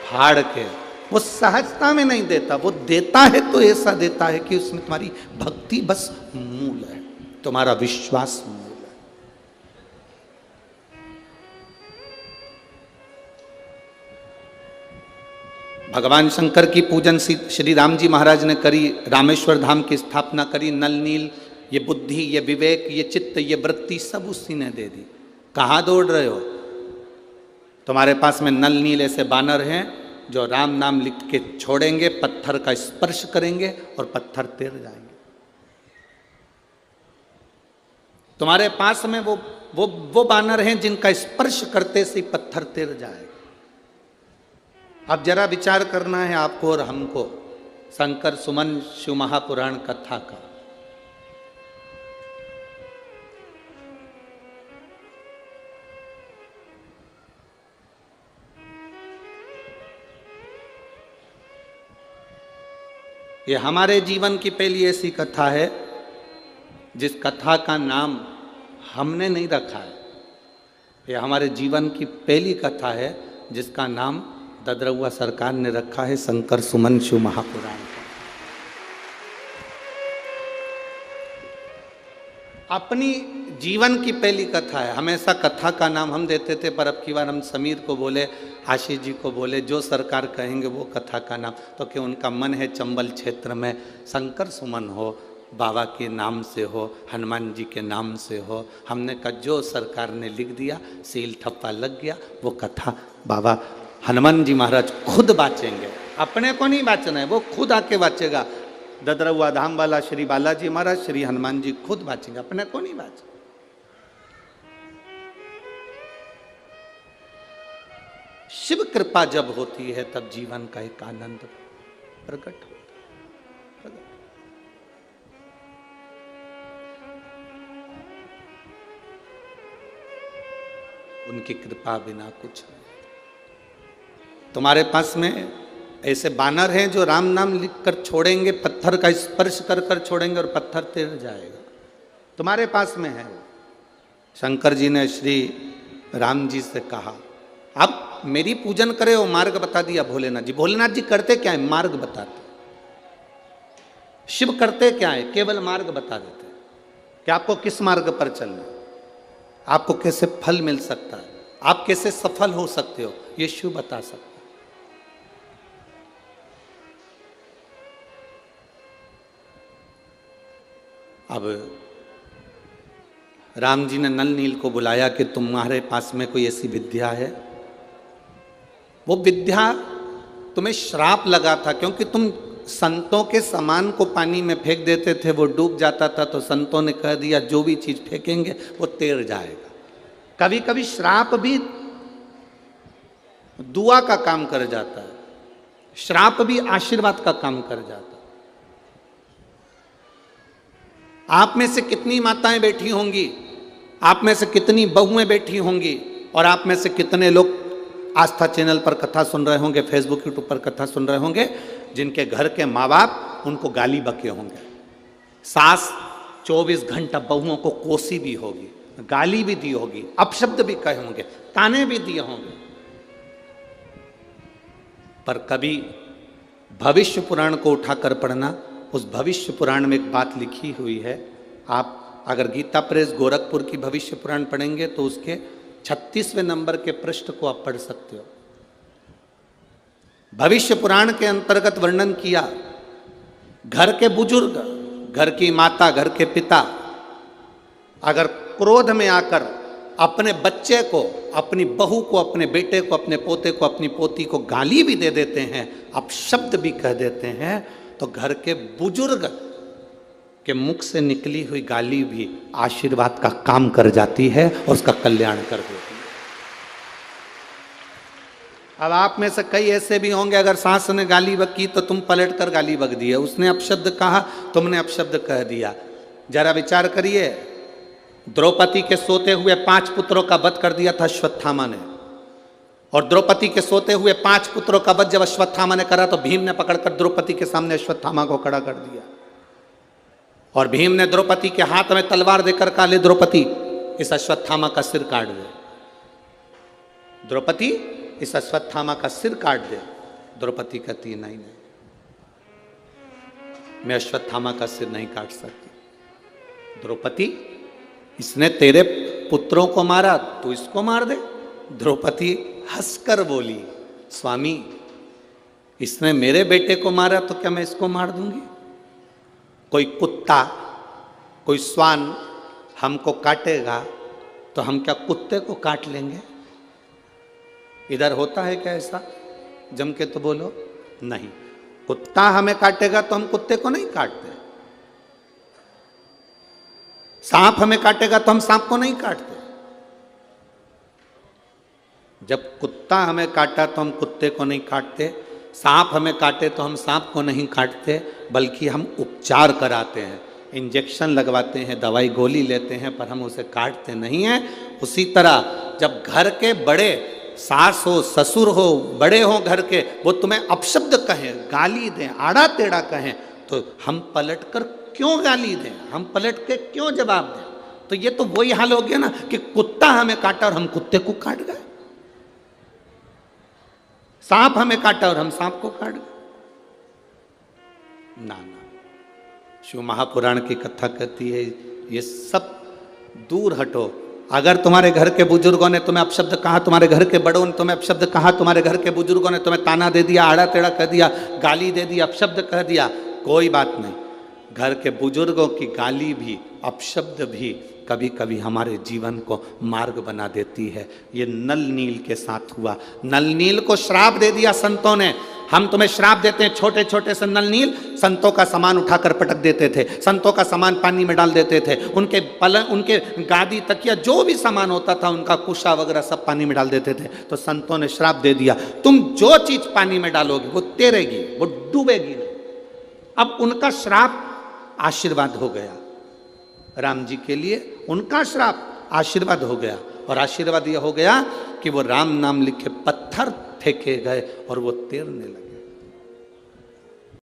फाड़ के। वो सहजता में नहीं देता, वो देता है तो ऐसा देता है कि उसमें तुम्हारी भक्ति बस मूल है, तुम्हारा विश्वास मूल है। भगवान शंकर की पूजन श्री राम जी महाराज ने करी, रामेश्वर धाम की स्थापना करी। नल नील, ये बुद्धि, ये विवेक, ये चित्त, ये वृत्ति सब उसी ने दे दी। कहाँ दौड़ रहे हो? तुम्हारे पास में नल नील ऐसे बानर हैं जो राम नाम लिख के छोड़ेंगे, पत्थर का स्पर्श करेंगे और पत्थर तैर जाएंगे। तुम्हारे पास में वो बानर हैं जिनका स्पर्श करते से पत्थर तैर जाएगा। अब जरा विचार करना है आपको और हमको शंकर सुमन शिव महापुराण कथा का। ये हमारे जीवन की पहली ऐसी कथा है जिस कथा का नाम हमने नहीं रखा है। ये हमारे जीवन की पहली कथा है जिसका नाम ददरुआ सरकार ने रखा है, शंकर सुमन शिव महापुराण। अपनी जीवन की पहली कथा है। हमेशा कथा का नाम हम देते थे, पर अब की बार हम समीर को बोले, आशीष जी को बोले, जो सरकार कहेंगे वो कथा का नाम। तो कि उनका मन है चंबल क्षेत्र में शंकर सुमन हो, बाबा के नाम से हो, हनुमान जी के नाम से हो। हमने कहा जो सरकार ने लिख दिया, सील ठप्पा लग गया, वो कथा बाबा हनुमान जी महाराज खुद बाचेंगे। अपने को नहीं बाचना है, वो खुद आके बाचेगा। ददरुआ धाम वाला श्री बालाजी महाराज, श्री हनुमान जी खुद बाचेंगे, अपने को नहीं बाचे। शिव कृपा जब होती है तब जीवन का एक आनंद प्रकट होता है। उनकी कृपा बिना कुछ नहीं। तुम्हारे पास में ऐसे बानर हैं जो राम नाम लिखकर छोड़ेंगे, पत्थर का स्पर्श कर कर छोड़ेंगे और पत्थर तैर जाएगा। तुम्हारे पास में है। शंकर जी ने श्री राम जी से कहा, अब मेरी पूजन करे और मार्ग बता दिया भोलेनाथ जी। भोलेनाथ जी करते क्या है? मार्ग बताते। शिव करते क्या है? केवल मार्ग बता देते हैं कि आपको किस मार्ग पर चलना है, आपको कैसे फल मिल सकता है, आप कैसे सफल हो सकते हो, ये शिव बता सकते हैं। अब राम जी ने नल नील को बुलाया कि तुम्हारे पास में कोई ऐसी विद्या है। वो विद्या तुम्हें श्राप लगा था, क्योंकि तुम संतों के सामान को पानी में फेंक देते थे, वो डूब जाता था, तो संतों ने कह दिया जो भी चीज फेंकेंगे वो तैर जाएगा। कभी कभी श्राप भी दुआ का काम कर जाता है, श्राप भी आशीर्वाद का काम कर जाता है। आप में से कितनी माताएं बैठी होंगी, आप में से कितनी बहुएं बैठी होंगी, और आप में से कितने लोग आस्था चैनल पर कथा सुन रहे होंगे, फेसबुक यूट्यूब पर कथा सुन रहे होंगे, जिनके घर के माँ बाप उनको गाली बके होंगे। सास 24 घंटा बहुओं को कोसी भी होगी, गाली भी दी होगी, अपशब्द भी कहे होंगे, ताने भी दिए होंगे। पर कभी भविष्य पुराण को उठाकर पढ़ना, उस भविष्य पुराण में एक बात लिखी हुई है। आप अगर गीता प्रेस गोरखपुर की भविष्य पुराण पढ़ेंगे तो उसके 36वें नंबर के पृष्ठ को आप पढ़ सकते हो। भविष्य पुराण के अंतर्गत वर्णन किया, घर के बुजुर्ग, घर की माता, घर के पिता अगर क्रोध में आकर अपने बच्चे को, अपनी बहू को, अपने बेटे को, अपने पोते को, अपनी पोती को गाली भी दे देते हैं, अपशब्द भी कह देते हैं, तो घर के बुजुर्ग के मुख से निकली हुई गाली भी आशीर्वाद का काम कर जाती है और उसका कल्याण कर देती है। अब आप में से कई ऐसे भी होंगे, अगर सास ने गाली बक की तो तुम पलट कर गाली बक दिए, उसने अपशब्द कहा, तुमने अपशब्द कह दिया। जरा विचार करिए, द्रौपदी के सोते हुए 5 पुत्रों का वध कर दिया था अश्वत्थामा ने, और द्रौपदी के सोते हुए 5 पुत्रों का वध जब अश्वत्थामा ने करा तो भीम ने पकड़कर द्रौपदी के सामने अश्वत्थामा को खड़ा कर दिया, और भीम ने द्रौपदी के हाथ में तलवार देकर कहा, ले द्रौपदी इस अश्वत्थामा का सिर काट दे। द्रौपदी इस अश्वत्थामा का सिर काट दे। द्रौपदी कहती नहीं, नहीं, मैं अश्वत्थामा का सिर नहीं काट सकती। द्रौपदी, इसने तेरे पुत्रों को मारा, तू इसको मार दे। द्रौपदी हंसकर बोली, स्वामी इसने मेरे बेटे को मारा तो क्या मैं इसको मार दूंगी? कोई कुत्ता, कोई श्वान हमको काटेगा तो हम क्या कुत्ते को काट लेंगे? इधर होता है क्या ऐसा? जम के तो बोलो। नहीं, कुत्ता हमें काटेगा तो हम कुत्ते को नहीं काटते, सांप हमें काटेगा तो हम सांप को नहीं काटते। जब कुत्ता हमें काटा तो हम कुत्ते को नहीं काटते, सांप हमें काटे तो हम सांप को नहीं काटते, बल्कि हम उपचार कराते हैं, इंजेक्शन लगवाते हैं, दवाई गोली लेते हैं, पर हम उसे काटते नहीं हैं। उसी तरह जब घर के बड़े, सास हो, ससुर हो, बड़े हो घर के, वो तुम्हें अपशब्द कहें, गाली दें, आड़ा टेढ़ा कहें, तो हम पलटकर क्यों गाली दें, हम पलट के क्यों जवाब दें? तो ये तो वही हाल हो गया ना कि कुत्ता हमें काटा और हम कुत्ते को काट गए, सांप हमें काटा और हम सांप को काट गए। ना ना, शिव महापुराण की कथा कहती है ये सब दूर हटो। अगर तुम्हारे घर के बुजुर्गों ने तुम्हें अपशब्द कहा, तुम्हारे घर के बड़ों ने तुम्हें अपशब्द कहा, तुम्हारे घर के बुजुर्गों ने तुम्हें ताना दे दिया, आड़ा टेढ़ा कह दिया, गाली दे दी, अपशब्द कह दिया, कोई बात नहीं। घर के बुजुर्गों की गाली भी, अपशब्द भी कभी कभी हमारे जीवन को मार्ग बना देती है। ये नल नील के साथ हुआ। नल नील को श्राप दे दिया संतों ने। हम तुम्हें श्राप देते हैं, छोटे छोटे से नल नील संतों का सामान उठाकर पटक देते थे, संतों का सामान पानी में डाल देते थे, उनके पलंग, उनके गादी, तकिया, जो भी सामान होता था, उनका कुशा वगैरह सब पानी में डाल देते थे। तो संतों ने श्राप दे दिया, तुम जो चीज पानी में डालोगे वो तैरेगी, वो डूबेगी नहीं। अब उनका श्राप आशीर्वाद हो गया, राम जी के लिए उनका श्राप आशीर्वाद हो गया। और आशीर्वाद यह हो गया कि वो राम नाम लिखे पत्थर फेंके गए और वो तैरने लगे।